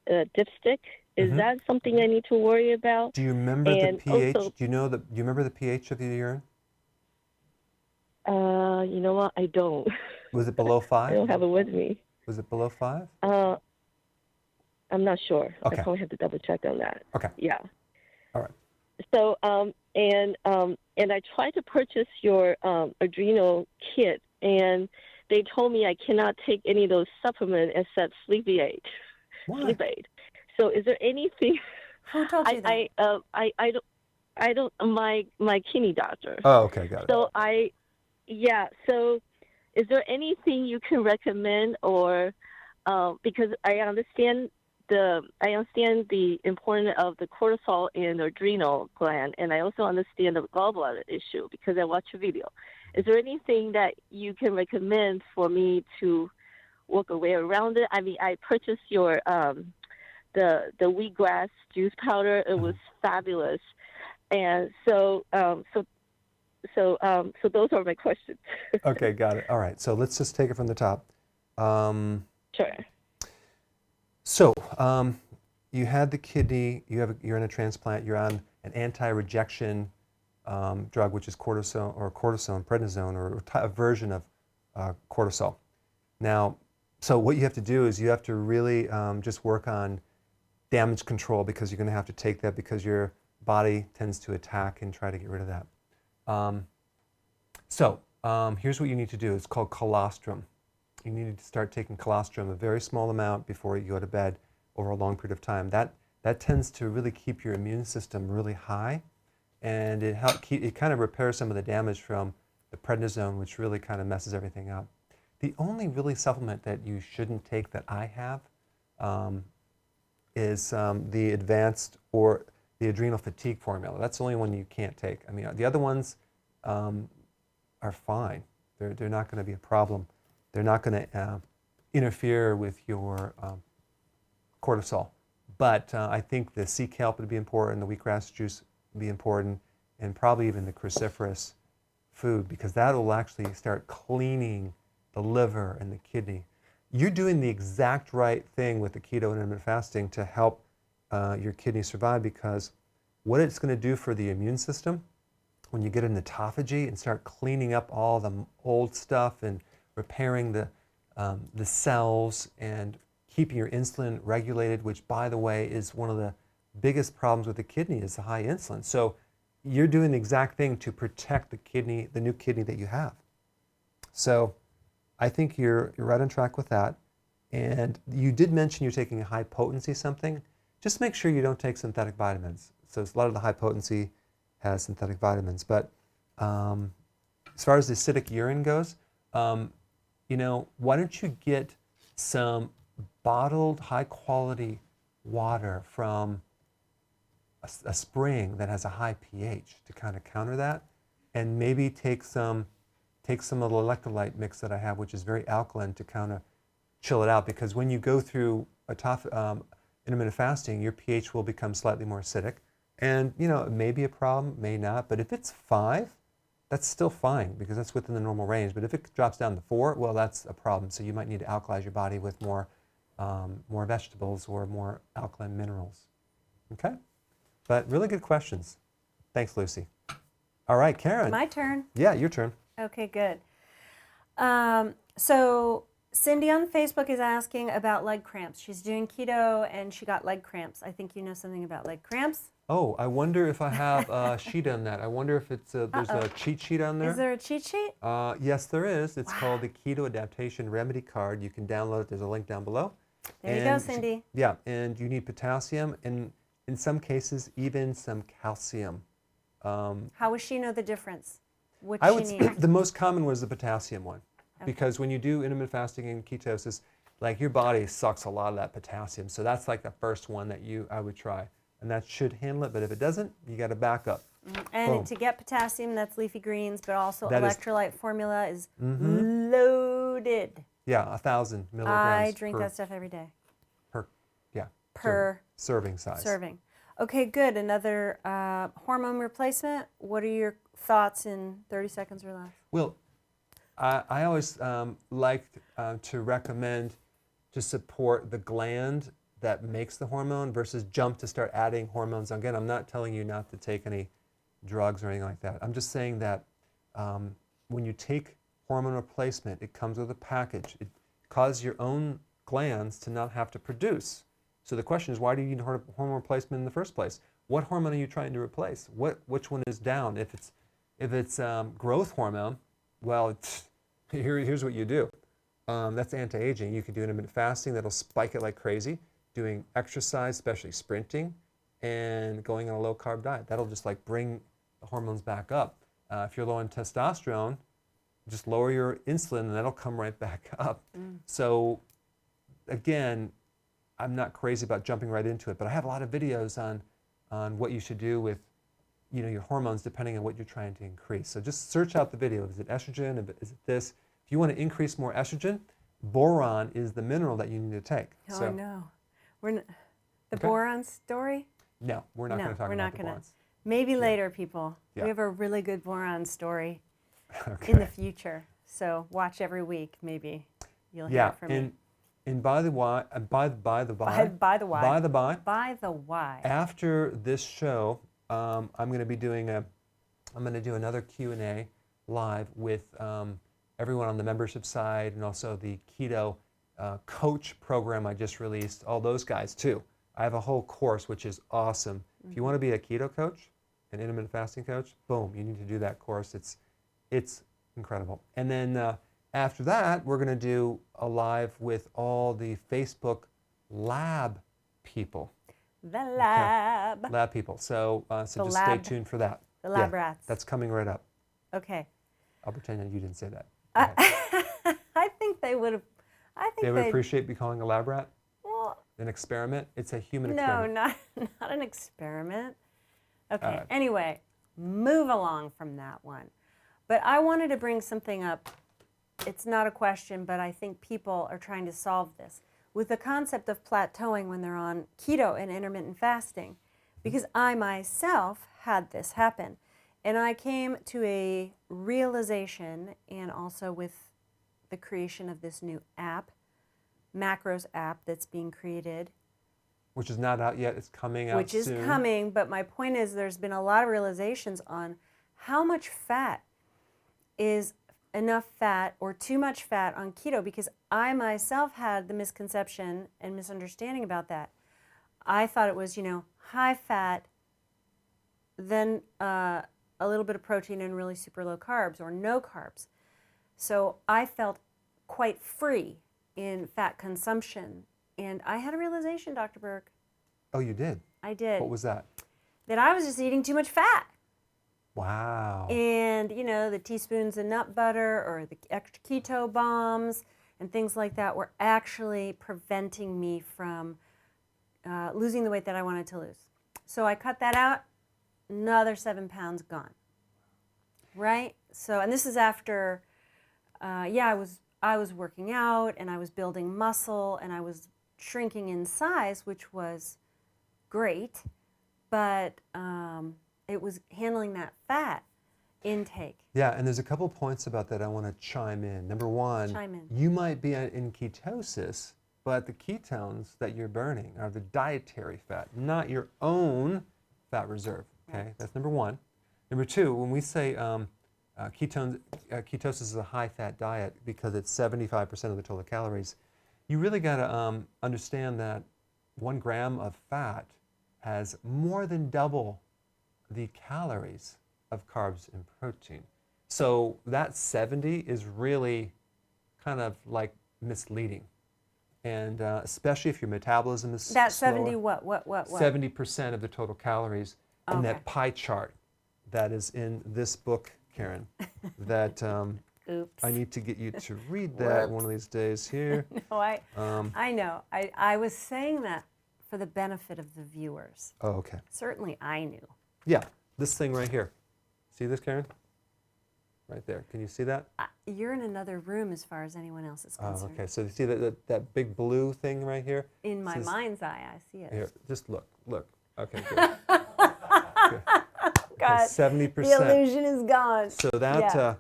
dipstick. Is that something I need to worry about? Do you remember the pH? Do you remember the pH of your urine? You know what? I don't. Was it below 5? I don't have it with me. Was it below 5? I'm not sure. Okay. I probably have to double check on that. Okay. Yeah. All right. So, and I tried to purchase your Adrenal kit, and they told me I cannot take any of those supplements except sleep aid. Why? Sleep aid. So, is there anything? Who told you that? I don't. My kidney doctor. Oh, okay, got it. So So, is there anything you can recommend, or because I understand the importance of the cortisol in the adrenal gland, and I also understand the gallbladder issue because I watched your video. Is there anything that you can recommend for me to work a way around it? I mean, I purchased your the wheatgrass juice powder. It was fabulous, and so those are my questions. Okay, got it. All right, so let's just take it from the top. Sure. So, you had the kidney, you're in a transplant, you're on an anti-rejection drug, which is cortisone, prednisone, or a version of cortisol. Now, so what you have to do is you have to really just work on damage control, because you're going to have to take that because your body tends to attack and try to get rid of that. Here's what you need to do. It's called colostrum. You need to start taking colostrum, a very small amount, before you go to bed over a long period of time. That tends to really keep your immune system really high, and it kind of repairs some of the damage from the prednisone, which really kind of messes everything up. The only really supplement that you shouldn't take that I have is the advanced or the adrenal fatigue formula. That's the only one you can't take. I mean, the other ones are fine. They're not going to be a problem. They're not going to interfere with your cortisol. But I think the sea kelp would be important, the wheatgrass juice would be important, and probably even the cruciferous food, because that will actually start cleaning the liver and the kidney. You're doing the exact right thing with the keto and intermittent fasting to help your kidney survive, because what it's going to do for the immune system, when you get in autophagy and start cleaning up all the old stuff and repairing the cells and keeping your insulin regulated, which, by the way, is one of the biggest problems with the kidney, is the high insulin. So you're doing the exact thing to protect the kidney, the new kidney that you have. So I think you're right on track with that. And you did mention you're taking a high potency something. Just make sure you don't take synthetic vitamins. So a lot of the high potency has synthetic vitamins. But as far as the acidic urine goes, why don't you get some bottled high quality water from a spring that has a high pH to kind of counter that, and maybe take some of the electrolyte mix that I have, which is very alkaline, to kind of chill it out, because when you go through intermittent fasting, your pH will become slightly more acidic, and it may be a problem, may not, but if it's 5, that's still fine, because that's within the normal range. But if it drops down to 4, well, that's a problem. So you might need to alkalize your body with more vegetables or more alkaline minerals. Okay? But really good questions. Thanks, Lucy. All right, Karen. My turn. Yeah, your turn. Okay, good. So Cindy on Facebook is asking about leg cramps. She's doing keto and she got leg cramps. I think you know something about leg cramps. Oh, I wonder if I have a sheet on that. I wonder if there's a cheat sheet on there. Is there a cheat sheet? Yes, there is. It's called the Keto Adaptation Remedy Card. You can download it. There's a link down below. There you go, Cindy. Yeah, and you need potassium, and in some cases, even some calcium How would she know the difference? What I she would needs? the most common was the potassium one, Okay. because when you do intermittent fasting and ketosis, like your body sucks a lot of that potassium. So that's like the first one that I would try, and that should handle it. But if it doesn't, you got to back up. And Boom. to get potassium, that's leafy greens, but also That is- electrolyte formula is loaded. Yeah, 1,000 milligrams I drink that stuff every day. per serving size. Serving. Okay, good. Another hormone replacement. What are your thoughts in 30 seconds or less? Well, I always like to recommend to support the gland that makes the hormone versus jump to start adding hormones. Again, I'm not telling you not to take any drugs or anything like that. I'm just saying that when you take hormone replacement, it comes with a package. It causes your own glands to not have to produce. So the question is, why do you need hormone replacement in the first place? What hormone are you trying to replace? Which one is down? If it's growth hormone, well, here's what you do. That's anti-aging. You can do intermittent fasting. That'll spike it like crazy. Doing exercise, especially sprinting, and going on a low-carb diet. That'll just like bring the hormones back up. If you're low in testosterone, just lower your insulin, and that'll come right back up. So, again, I'm not crazy about jumping right into it, but I have a lot of videos on what you should do with, your hormones depending on what you're trying to increase. So just search out the video. Is it estrogen? Is it this? If you want to increase more estrogen, boron is the mineral that you need to take. Oh, so, no. The Okay. boron story? No, we're not going to talk about the borons. Maybe later, people. Yeah. We have a really good boron story Okay. in the future. So watch every week, maybe. You'll hear it from me. And by the why, By the why. by the by, By the why. after this show, I'm going to do another Q&A live with everyone on the membership side, and also the keto coach program I just released, all those guys too. I have a whole course which is awesome. If you want to be a keto coach, an intermittent fasting coach, boom, you need to do that course. It's incredible. And then after that, we're going to do a live with all the Facebook lab people. The lab. Lab people. So just stay lab. tuned for that. The lab rats. That's coming right up. Okay. I'll pretend that you didn't say that. I think they would have. They would appreciate me calling a lab rat Well, an experiment. It's a human no, experiment. not an experiment. Okay. All right. Anyway, move along from that one. But I wanted to bring something up. It's not a question, but I think people are trying to solve this with the concept of plateauing when they're on keto and intermittent fasting, because I myself had this happen. And I came to a realization, and also with the creation of this new app, macros app that's being created. Which is not out yet. It's coming out soon. Which is coming, but my point is there's been a lot of realizations on how much fat is enough fat or too much fat on keto, because I myself had the misconception and misunderstanding about that. I thought it was, high fat, then a little bit of protein and really super low carbs or no carbs. So I felt quite free in fat consumption. And I had a realization, Dr. Berg. Oh, you did? I did. What was that? That I was just eating too much fat. Wow. And, the teaspoons of nut butter or the extra keto bombs and things like that were actually preventing me from losing the weight that I wanted to lose. So I cut that out, another 7 pounds gone. Right? So, and this is after, I was working out and I was building muscle and I was shrinking in size, which was great, but it was handling that fat intake. Yeah, and there's a couple points about that I want to chime in. Number one, you might be in ketosis, but the ketones that you're burning are the dietary fat, not your own fat reserve. Okay, right. That's number one. Number two, when we say ketosis is a high-fat diet because it's 75% of the total calories, you really got to understand that 1 gram of fat has more than double the calories of carbs and protein. So that 70 is really kind of like misleading. And especially if your metabolism is that slower. 70 what? 70% of the total calories in that pie chart that is in this book, Karen, that Oops. I need to get you to read that one of these days here. No, I know. I was saying that for the benefit of the viewers. Oh, okay. Certainly I knew. Yeah, this thing right here. See this, Karen? Right there. Can you see that? You're in another room as far as anyone else is concerned. Oh, okay. So you see that big blue thing right here? In my mind's eye, I see it. Here, just look. Okay, good. Good. God, Okay, 70%. the illusion is gone. So that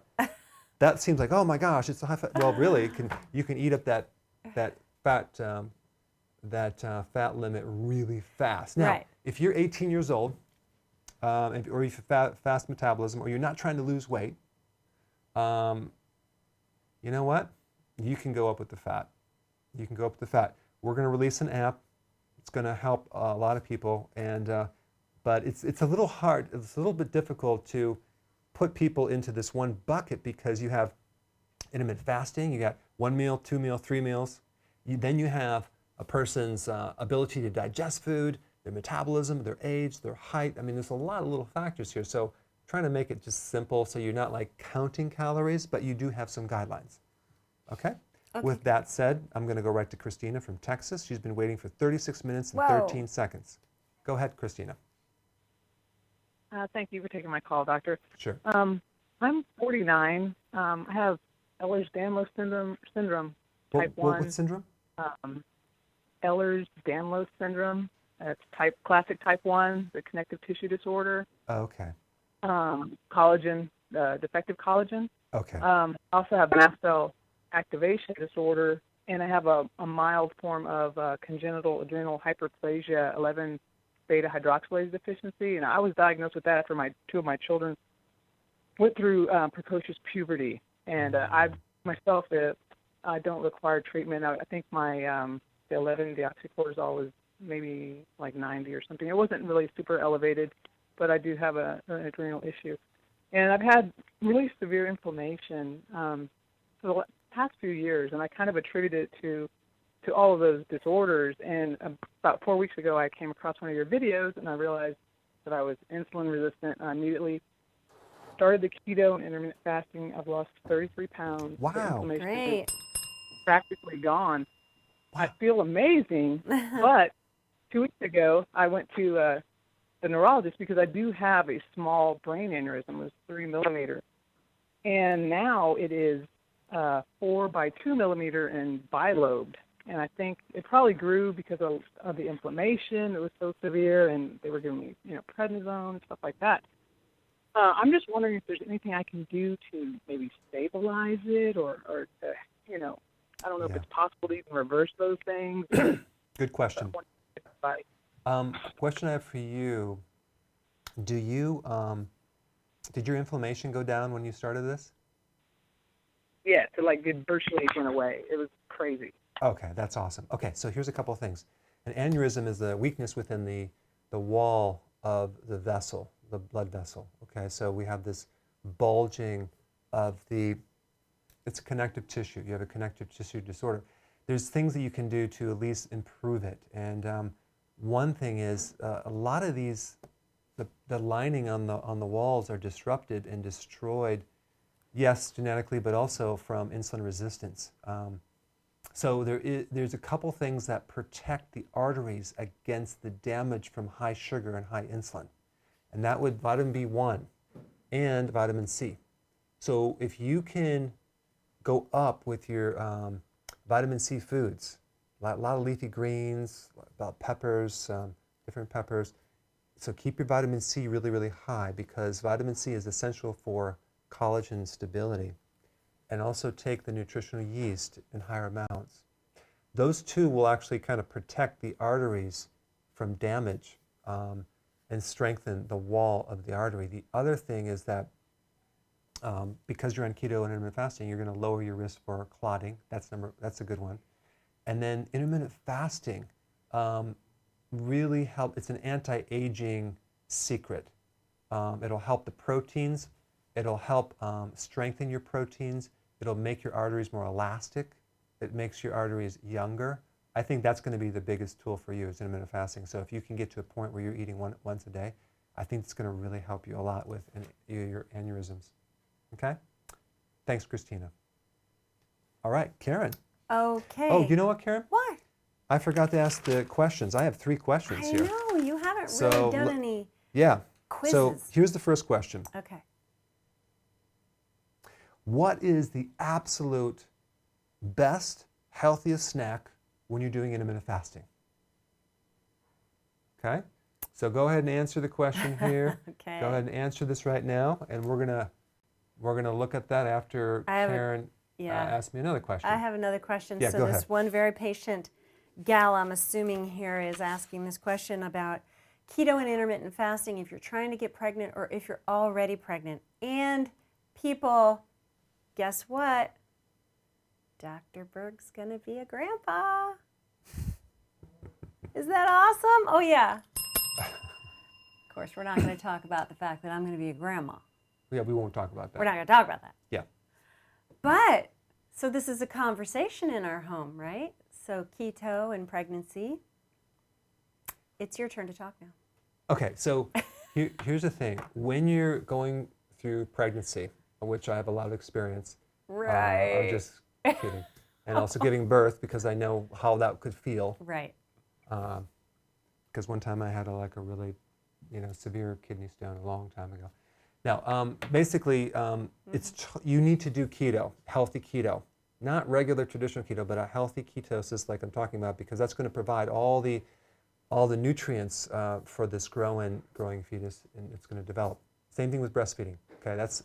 that seems like, oh my gosh, it's a high fat. Well, really, you can eat up that fat fat limit really fast. Now, if you're 18 years old, or you have fast metabolism, or you're not trying to lose weight, you know what? You can go up with the fat. You can go up with the fat. We're going to release an app. It's going to help a lot of people, but it's a little hard. It's a little bit difficult to put people into this one bucket because you have intermittent fasting. You got 1 meal, 2 meal, 3 meals. Then you have a person's ability to digest food, their metabolism, their age, their height. I mean, there's a lot of little factors here. So trying to make it just simple so you're not like counting calories, but you do have some guidelines. Okay? With that said, I'm going to go right to Christina from Texas. She's been waiting for 36 minutes and 13 seconds. Go ahead, Christina. Thank you for taking my call, doctor. Sure. I'm 49. I have Ehlers-Danlos syndrome type 1. What syndrome? Ehlers-Danlos syndrome. It's classic type 1, the connective tissue disorder. Okay. Collagen, defective collagen. Okay. I also have mast cell activation disorder, and I have a mild form of congenital adrenal hyperplasia 11 beta hydroxylase deficiency, and I was diagnosed with that after two of my children went through precocious puberty. And I myself, I don't require treatment. I think my the 11 deoxycortisol was maybe like 90 or something. It wasn't really super elevated, but I do have an adrenal issue, and I've had really severe inflammation for the past few years, and I kind of attribute it to all of those disorders. And about 4 weeks ago, I came across one of your videos, and I realized that I was insulin resistant. I immediately started the keto and intermittent fasting. I've lost 33 pounds. Wow. The inflammation Great. is practically gone. I feel amazing, but 2 weeks ago, I went to the neurologist because I do have a small brain aneurysm. It was 3 millimeter. And now it is 4 by 2 millimeter and bilobed. And I think it probably grew because of the inflammation. It was so severe, and they were giving me, prednisone and stuff like that. I'm just wondering if there's anything I can do to maybe stabilize it, or to, I don't know if it's possible to even reverse those things. Good question. Question I have for you: did your inflammation go down when you started this? Yeah, it virtually went away. It was crazy. Okay, that's awesome. Okay, so here's a couple of things. An aneurysm is the weakness within the wall of the vessel, the blood vessel. Okay, so we have this bulging of it's a connective tissue. You have a connective tissue disorder. There's things that you can do to at least improve it. And one thing is a lot of these, the lining on the walls are disrupted and destroyed, yes, genetically, but also from insulin resistance. So there's a couple things that protect the arteries against the damage from high sugar and high insulin. And that would vitamin B1 and vitamin C. So if you can go up with your vitamin C foods, a lot of leafy greens, about peppers, different peppers. So keep your vitamin C really, really high, because vitamin C is essential for collagen stability. And also take the nutritional yeast in higher amounts. Those two will actually kind of protect the arteries from damage and strengthen the wall of the artery. The other thing is that because you're on keto and intermittent fasting, you're going to lower your risk for clotting. That's a good one. And then intermittent fasting really help. It's an anti-aging secret. It'll help the proteins. It'll help strengthen your proteins. It'll make your arteries more elastic. It makes your arteries younger. I think that's going to be the biggest tool for you is intermittent fasting. So if you can get to a point where you're eating once a day, I think it's going to really help you a lot with your aneurysms. Okay? Thanks, Christina. All right, Karen. Okay. Oh, you know what, Karen? What? I forgot to ask the questions. I have 3 questions here. I know, you haven't So, really done any Yeah. quizzes. So here's the first question. Okay. What is the absolute best, healthiest snack when you're doing intermittent fasting? Okay? So go ahead and answer the question here. Okay. Go ahead and answer this right now, and we're gonna look at that after Karen asks me another question. I have another question. Yeah, so go this ahead. one very patient gal, I'm assuming here, is asking this question about keto and intermittent fasting if you're trying to get pregnant or if you're already pregnant. And people, guess what? Dr. Berg's gonna be a grandpa. Is that awesome? Oh yeah. Of course, we're not going to talk about the fact that I'm going to be a grandma. Yeah, we won't talk about that. We're not going to talk about that. Yeah. But, so this is a conversation in our home, right? So keto and pregnancy. It's your turn to talk now. Okay, so here's the thing. When you're going through pregnancy, which I have a lot of experience, right. I'm just kidding, and also giving birth because I know how that could feel. Right. Because one time I had a really, severe kidney stone a long time ago. Now, basically, you need to do keto, healthy keto, not regular traditional keto, but a healthy ketosis like I'm talking about, because that's going to provide all the nutrients for this growing fetus, and it's going to develop. Same thing with breastfeeding. Okay, that's.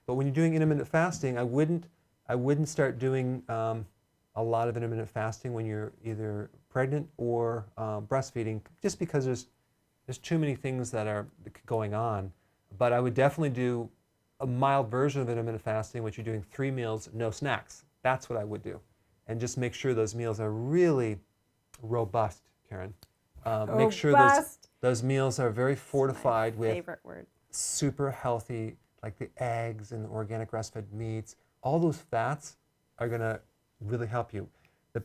But when you're doing intermittent fasting, I wouldn't start doing a lot of intermittent fasting when you're either pregnant or breastfeeding, just because there's too many things that are going on. But I would definitely do a mild version of intermittent fasting, which you're doing 3 meals, no snacks. That's what I would do, and just make sure those meals are really robust, Karen. Make sure those meals are very fortified with favorite word. Super healthy, like the eggs and the organic grass-fed meats. All those fats are going to really help you.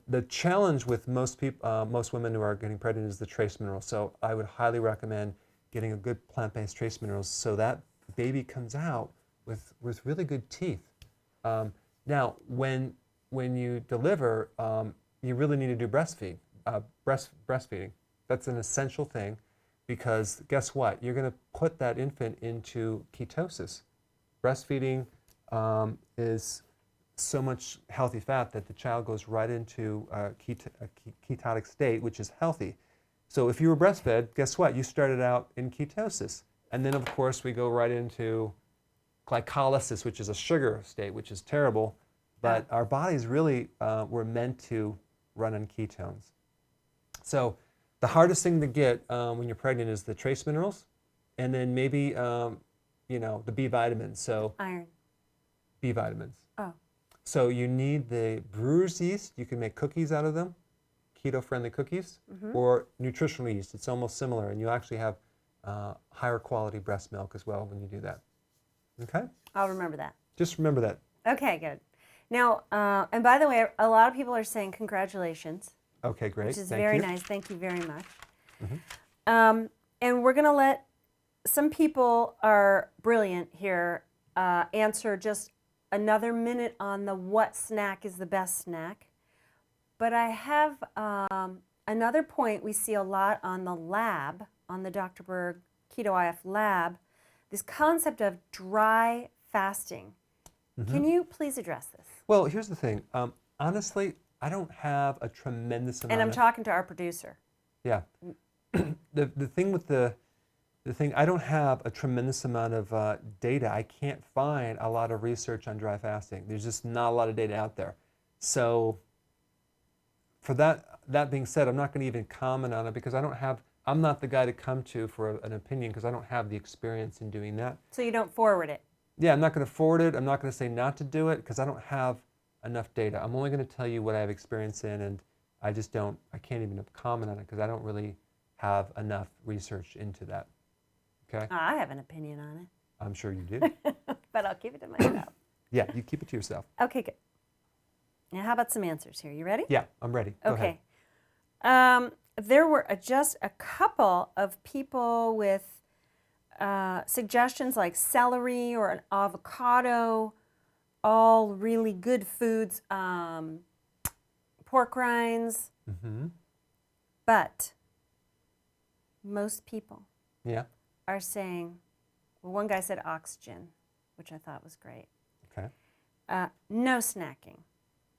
The challenge with most women who are getting pregnant is the trace minerals. So I would highly recommend getting a good plant-based trace minerals so that baby comes out with really good teeth. Now, when you deliver, you really need to do breastfeeding. That's an essential thing, because guess what? You're going to put that infant into ketosis. Breastfeeding is so much healthy fat that the child goes right into a ketotic state, which is healthy. So if you were breastfed, guess what? You started out in ketosis. And then, of course, we go right into glycolysis, which is a sugar state, which is terrible. But our bodies really were meant to run on ketones. So the hardest thing to get when you're pregnant is the trace minerals, and then maybe, the B vitamins. So iron. B vitamins. Oh. So you need the brewer's yeast. You can make cookies out of them, keto-friendly cookies, or nutritional yeast. It's almost similar, and you actually have higher quality breast milk as well when you do that. Okay? I'll remember that. Just remember that. Okay, good. Now, and by the way, a lot of people are saying congratulations. Okay, great. Which is Thank very you. nice. Thank you very much. Mm-hmm. And we're going to let some people are brilliant here answer just another minute on the what snack is the best snack. But I have another point we see a lot on the lab, on the Dr. Berg Keto IF lab, this concept of dry fasting. Mm-hmm. Can you please address this? Well, here's the thing. Honestly, I don't have a tremendous amount And I'm talking to our producer. Yeah. The thing with the thing, I don't have a tremendous amount of data. I can't find a lot of research on dry fasting. There's just not a lot of data out there. So for that being said, I'm not going to even comment on it because I'm not the guy to come to for an opinion because I don't have the experience in doing that. So you don't forward it? Yeah, I'm not going to forward it. I'm not going to say not to do it because I don't have enough data. I'm only going to tell you what I have experience in, and I can't even comment on it because I don't really have enough research into that. Okay? I have an opinion on it. I'm sure you do. But I'll keep it to myself. Yeah, you keep it to yourself. Okay, good. Now, how about some answers here? You ready? Yeah, I'm ready. Go okay. ahead. There were just a couple of people with suggestions like celery or an avocado, all really good foods, pork rinds. Mm-hmm. But most people Yeah. are saying, well, one guy said oxygen, which I thought was great. Okay. No snacking,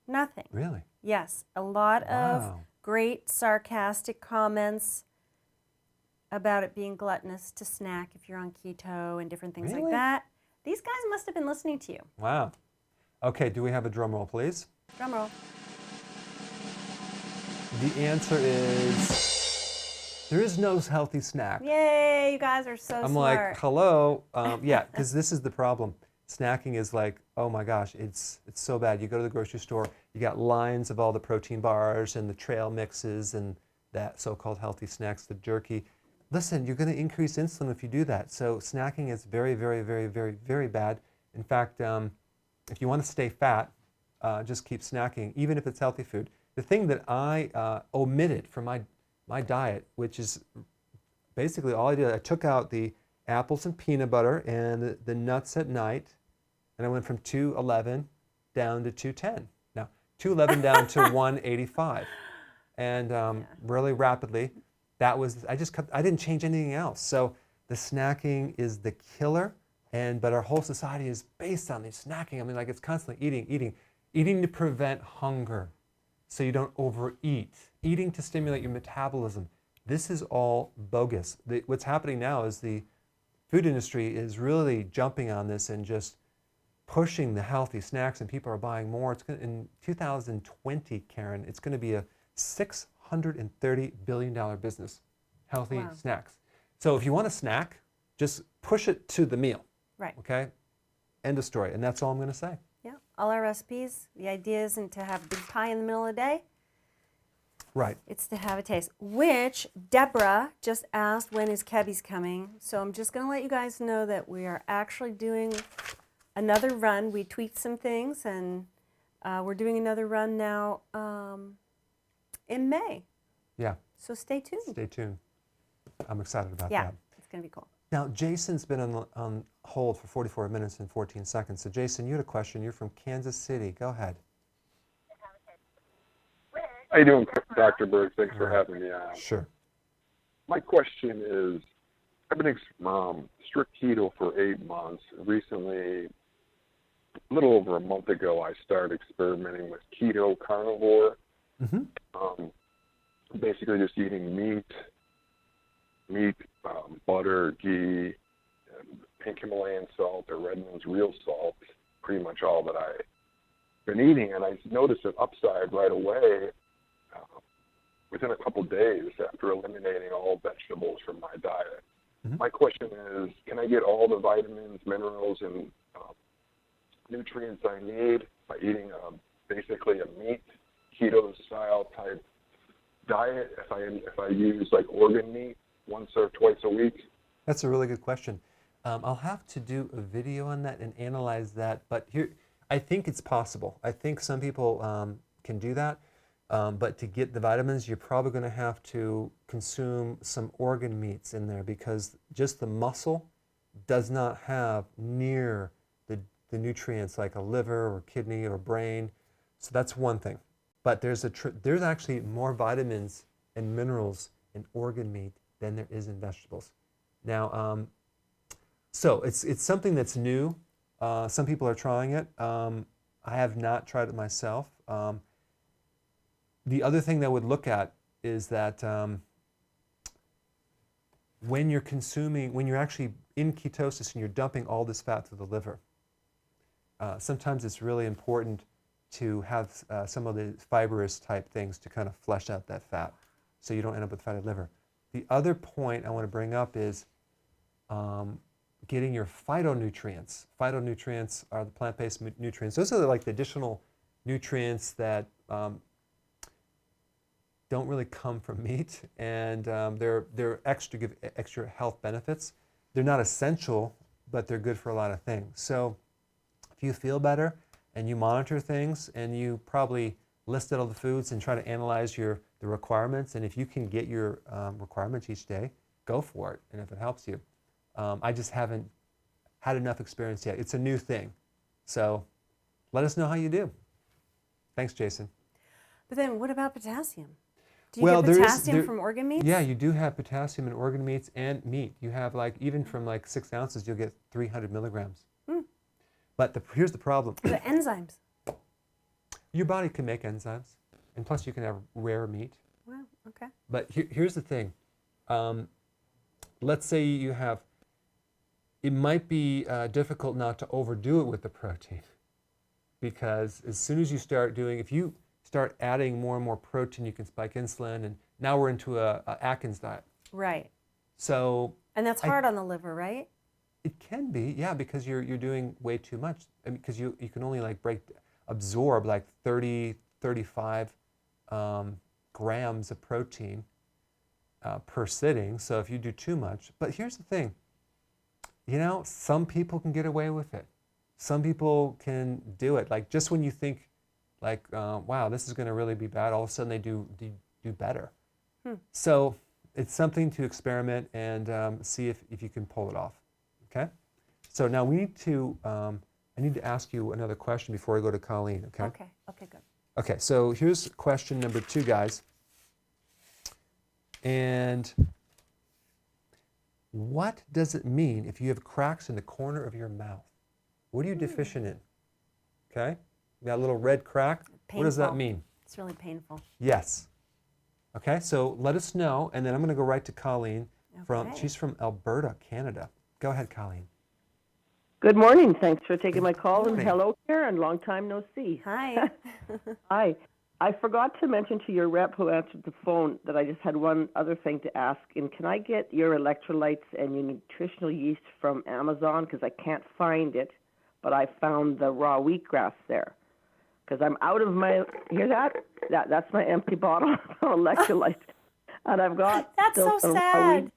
nothing. Really? Yes, a lot of Wow. great sarcastic comments about it being gluttonous to snack if you're on keto and different things like Really? that. These guys must have been listening to you. Wow. Okay, do we have a drum roll, please? Drum roll. The answer is there is no healthy snack. Yay, you guys are so I'm smart. like, hello. Yeah, because this is the problem. Snacking is like, oh my gosh, it's so bad. You go to the grocery store, you got lines of all the protein bars and the trail mixes and that so-called healthy snacks, the jerky. Listen, you're going to increase insulin if you do that. So snacking is very, very, very, very, very bad. In fact, if you want to stay fat, just keep snacking, even if it's healthy food. The thing that I omitted from my diet, which is basically all I did, I took out the apples and peanut butter and the nuts at night, and I went from 211 down to 210. Now, 211 down to 185, and really rapidly. That was, I didn't change anything else. So the snacking is the killer, but our whole society is based on this snacking. I mean, like it's constantly eating to prevent hunger so you don't overeat, eating to stimulate your metabolism. This is all bogus. What's happening now is the food industry is really jumping on this and just pushing the healthy snacks, and people are buying more. In 2020, Karen, it's going to be a $630 billion business, healthy Wow. snacks. So if you want a snack, just push it to the meal. Right. Okay? End of story. And that's all I'm going to say. Yeah, all our recipes, the idea isn't to have a big pie in the middle of the day. Right. It's to have a taste, which Deborah just asked, when is Kebby's coming? So I'm just going to let you guys know that we are actually doing another run. We tweaked some things, and we're doing another run now in May. Yeah. So stay tuned. Stay tuned. I'm excited about Yeah, that. it's going to be cool. Now, Jason's been on hold for 44 minutes and 14 seconds. So, Jason, you had a question. You're from Kansas City. Go ahead. How you doing, Dr. Berg? Thanks for having me on. Sure. My question is, I've been strict keto for 8 months. Recently, a little over a month ago, I started experimenting with keto carnivore. Mm-hmm. Basically just eating meat, butter, ghee, pink Himalayan salt, or Redmond's real salt, pretty much all that I've been eating. And I noticed an upside right away within a couple days after eliminating all vegetables from my diet. Mm-hmm. My question is, can I get all the vitamins, minerals, and nutrients I need by eating basically a meat, keto-style type diet if I use like organ meat once or twice a week? That's a really good question. I'll have to do a video on that and analyze that. But here, I think it's possible. I think some people can do that. But to get the vitamins, you're probably going to have to consume some organ meats in there, because just the muscle does not have near the nutrients like a liver or kidney or brain. So that's one thing. But there's actually more vitamins and minerals in organ meat than there is in vegetables. Now, so it's something that's new. Some people are trying it. I have not tried it myself. The other thing that I would look at is that when you're actually in ketosis and you're dumping all this fat through the liver, sometimes it's really important to have some of the fibrous type things to kind of flesh out that fat so you don't end up with fatty liver. The other point I want to bring up is getting your phytonutrients. Phytonutrients are the plant-based nutrients. Those are like the additional nutrients that don't really come from meat, and they're give extra health benefits. They're not essential, but they're good for a lot of things. So if you feel better and you monitor things and you probably list out all the foods and try to analyze the requirements, and if you can get your requirements each day, go for it, and if it helps you. I just haven't had enough experience yet. It's a new thing. So let us know how you do. Thanks, Jason. But then what about potassium? Do you Well, get potassium from organ meats? Yeah, you do have potassium in organ meats and meat. You have even from 6 ounces, you'll get 300 milligrams. But here's the problem. The enzymes. Your body can make enzymes, and plus you can have rare meat. Well, okay. But here's the thing. Let's say you have, it might be difficult not to overdo it with the protein, because as soon as you start if you start adding more and more protein, you can spike insulin, and now we're into a Atkins diet. Right. So. And that's hard on the liver, right? It can be, yeah, because you're doing way too much. I mean, because you can only absorb 30, 35 grams of protein per sitting. So if you do too much, but here's the thing, some people can get away with it. Some people can do it. Just when you think wow, this is going to really be bad, all of a sudden they do better. So it's something to experiment and see if you can pull it off. Okay? So now we need to, I need to ask you another question before I go to Colleen, okay? Okay, good. Okay, so here's question number 2, guys. And what does it mean if you have cracks in the corner of your mouth? What are you deficient in? Okay? You got a little red crack. Painful. What does that mean? It's really painful. Yes. Okay, so let us know, and then I'm going to go right to Colleen. She's from Alberta, Canada. Go ahead, Colleen. Good morning. Thanks for taking my call. And hello, Karen. Long time no see. Hi. Hi. I forgot to mention to your rep who answered the phone that I just had one other thing to ask. And can I get your electrolytes and your nutritional yeast from Amazon? Because I can't find it, but I found the raw wheatgrass there. Because I'm out of my, hear that? That's my empty bottle of electrolytes. And I've got... That's so sad.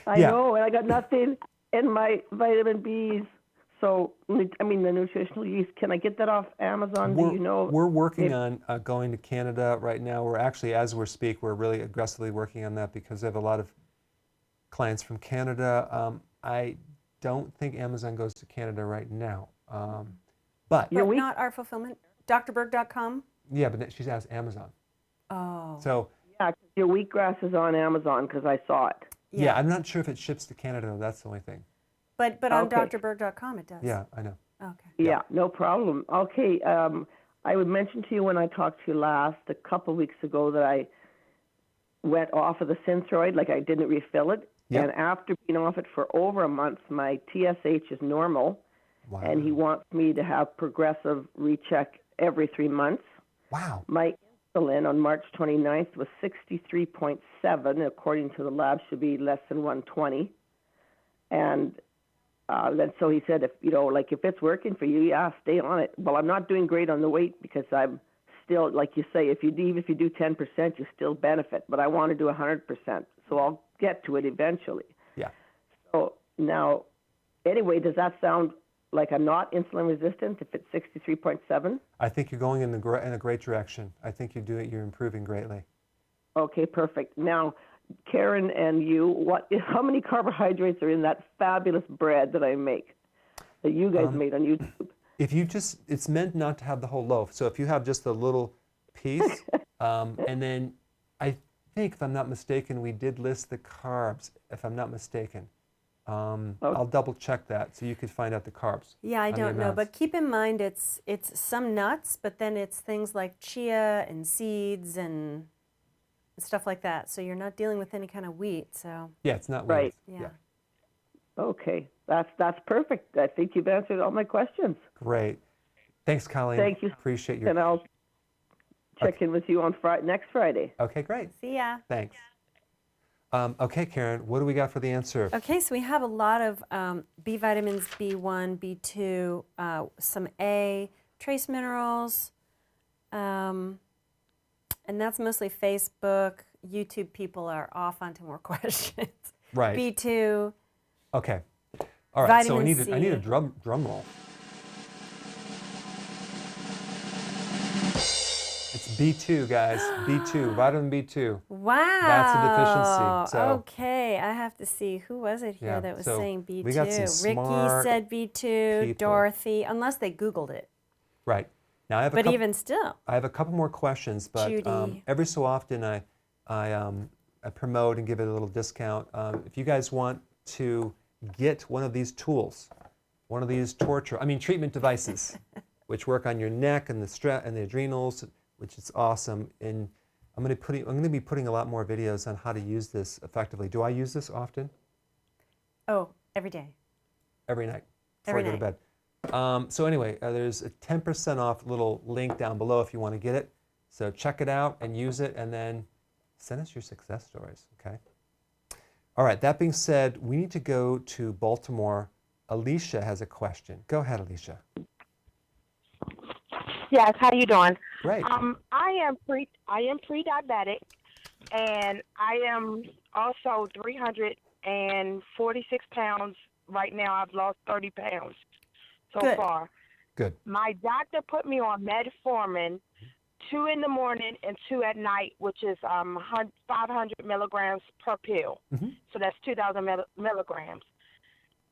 I know, and I got nothing in my vitamin Bs. So, I mean, the nutritional yeast, can I get that off Amazon? Do you know? We're working on going to Canada right now. We're actually, as we speak, we're really aggressively working on that because I have a lot of clients from Canada. I don't think Amazon goes to Canada right now. But not our fulfillment, dr.berg.com? Yeah, but she's asked Amazon. Oh. So. Yeah, your wheatgrass is on Amazon because I saw it. Yeah, I'm not sure if it ships to Canada, though. That's the only thing. But on dr.berg.com it does. Yeah, I know. Okay. Yeah, no problem. Okay, I would mention to you when I talked to you last, a couple weeks ago, that I went off of the Synthroid, I didn't refill it. Yep. And after being off it for over a month, my TSH is normal. Wow. And he wants me to have progressive recheck every 3 months. Wow. My insulin on March 29th was 63.7, according to the lab, should be less than 120. And then so he said, if it's working for you, stay on it. Well, I'm not doing great on the weight because I'm still, like you say, if you do 10%, you still benefit. But I want to do 100%, so I'll get to it eventually. Yeah. So now, anyway, does that sound like I'm not insulin resistant if it's 63.7? I think you're going in a great direction. I think you're improving greatly. Okay, perfect. Now, Karen and you, how many carbohydrates are in that fabulous bread that I make, that you guys made on YouTube? If you it's meant not to have the whole loaf. So if you have just a little piece, and then I think, if I'm not mistaken, we did list the carbs, if I'm not mistaken. I'll double check that so you could find out the carbs. Yeah, I don't know, but keep in mind it's some nuts, but then it's things like chia and seeds and stuff like that. So you're not dealing with any kind of wheat. So yeah, it's not wheat. Right. Yeah. Okay, that's perfect. I think you've answered all my questions. Great. Thanks, Colleen. Thank you. Appreciate your. And I'll check in with you on next Friday. Okay, great. See ya. Thanks. Okay, Karen, what do we got for the answer? Okay, so we have a lot of B vitamins, B1, B2, some A, trace minerals, and that's mostly Facebook. YouTube people are off onto more questions. Right. B2. Okay. All right, so I Vitamin C. need a drum roll. It's B2, guys. B2, vitamin B2. Wow. That's a deficiency. So, okay, I have to see. Who was it here that was saying B2? We got some smart Ricky said B2, people. Dorothy, unless they Googled it. Right. Now I have but even still. I have a couple more questions, but every so often I promote and give it a little discount. If you guys want to get one of these tools, one of these treatment devices, which work on your neck and the adrenals, which is awesome. And I'm going to be putting a lot more videos on how to use this effectively. Do I use this often? Oh, every day. Every night before I go to bed. So anyway, there's a 10% off little link down below if you want to get it. So check it out and use it, and then send us your success stories, okay? All right, that being said, we need to go to Baltimore. Alicia has a question. Go ahead, Alicia. Yes, how you doing? Great. I am pre-diabetic, and I am also 346 pounds right now. I've lost 30 pounds so far. Good. My doctor put me on metformin, 2 in the morning and 2 at night, which is 500 milligrams per pill. Mm-hmm. So that's 2,000 milligrams.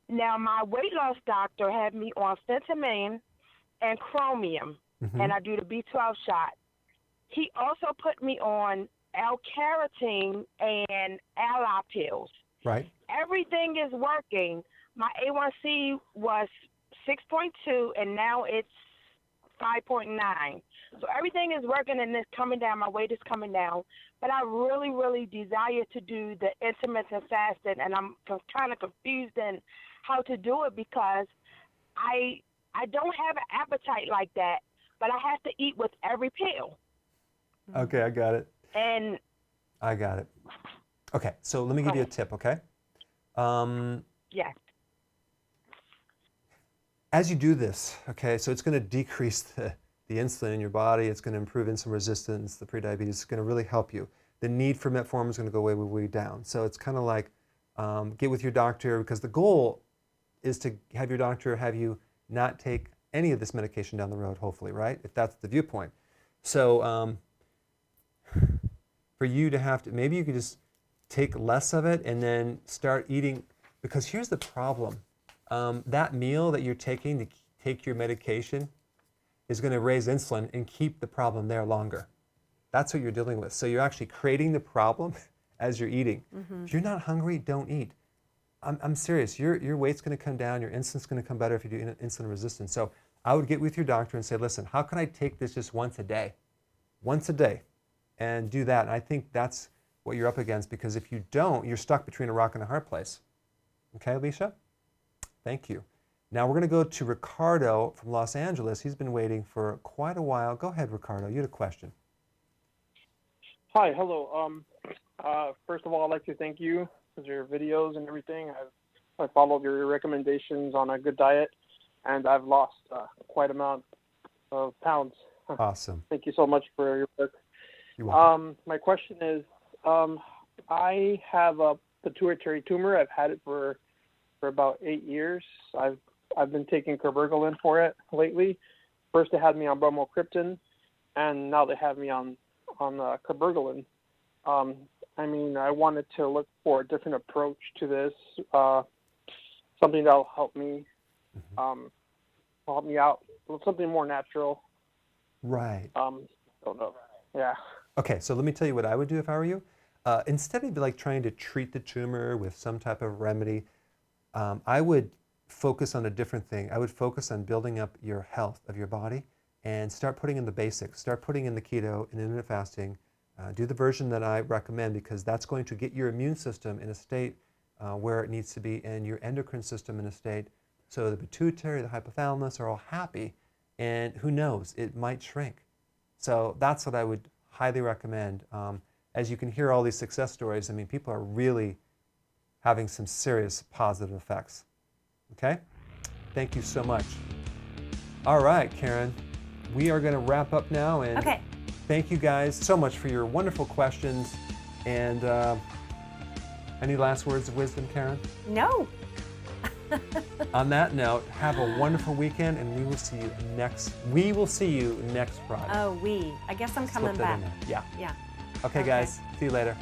Now, my weight loss doctor had me on phentermine and chromium, and I do the B12 shot. He also put me on L-carnitine and aloe pills. Right. Everything is working. My A1C was 6.2, and now it's 5.9. So everything is working, and it's coming down. My weight is coming down. But I really, really desire to do the intermittent fasting, and I'm kind of confused in how to do it because I don't have an appetite like that, but I have to eat with every pill. Okay, I got it. And I got it. Okay, so let me give you a tip, okay? Yes. As you do this, okay, so it's going to decrease the insulin in your body. It's going to improve insulin resistance. The prediabetes is going to really help you. The need for metformin is going to go way down. So it's kind of like get with your doctor, because the goal is to have your doctor have you not take any of this medication down the road, hopefully, right? If that's the viewpoint. So for you to have to, maybe you could just take less of it and then start eating, because here's the problem. That meal that you're taking to take your medication is going to raise insulin and keep the problem there longer. That's what you're dealing with. So you're actually creating the problem as you're eating. If you're not hungry, don't eat. I'm serious. Your weight's going to come down. Your insulin's going to come better if you do insulin resistance. So I would get with your doctor and say, listen, how can I take this just once a day? Once a day. And do that. And I think that's what you're up against, because if you don't, you're stuck between a rock and a hard place. Okay, Alicia? Thank you. Now we're going to go to Ricardo from Los Angeles. He's been waiting for quite a while. Go ahead, Ricardo. You had a question. Hi, hello. First of all, I'd like to thank you for your videos and everything. I followed your recommendations on a good diet, and I've lost quite amount of pounds. Awesome. Thank you so much for your work. You're welcome. My question is, I have a pituitary tumor. I've had it for about 8 years. I've been taking carbergalin for it lately. First they had me on bromocriptin, and now they have me on carbergalin. I wanted to look for a different approach to this, something that'll help me, help me out, something more natural. Right. Don't know. Yeah. Okay, so let me tell you what I would do if I were you. Instead of like trying to treat the tumor with some type of remedy, I would focus on a different thing. I would focus on building up your health of your body and start putting in the basics. Start putting in the keto and intermittent fasting. Do the version that I recommend, because that's going to get your immune system in a state where it needs to be, and your endocrine system in a state so the pituitary, the hypothalamus are all happy, and who knows, it might shrink. So that's what I would highly recommend. As you can hear all these success stories, I mean, people are really having some serious positive effects. Okay? Thank you so much. All right, Karen, we are going to wrap up now. And okay. Thank you guys so much for your wonderful questions. And any last words of wisdom, Karen? No. On that note, have a wonderful weekend, and we will see you next Friday. Oh, I guess I'm coming Slip that back. in there. Yeah. Yeah. Okay, guys. See you later.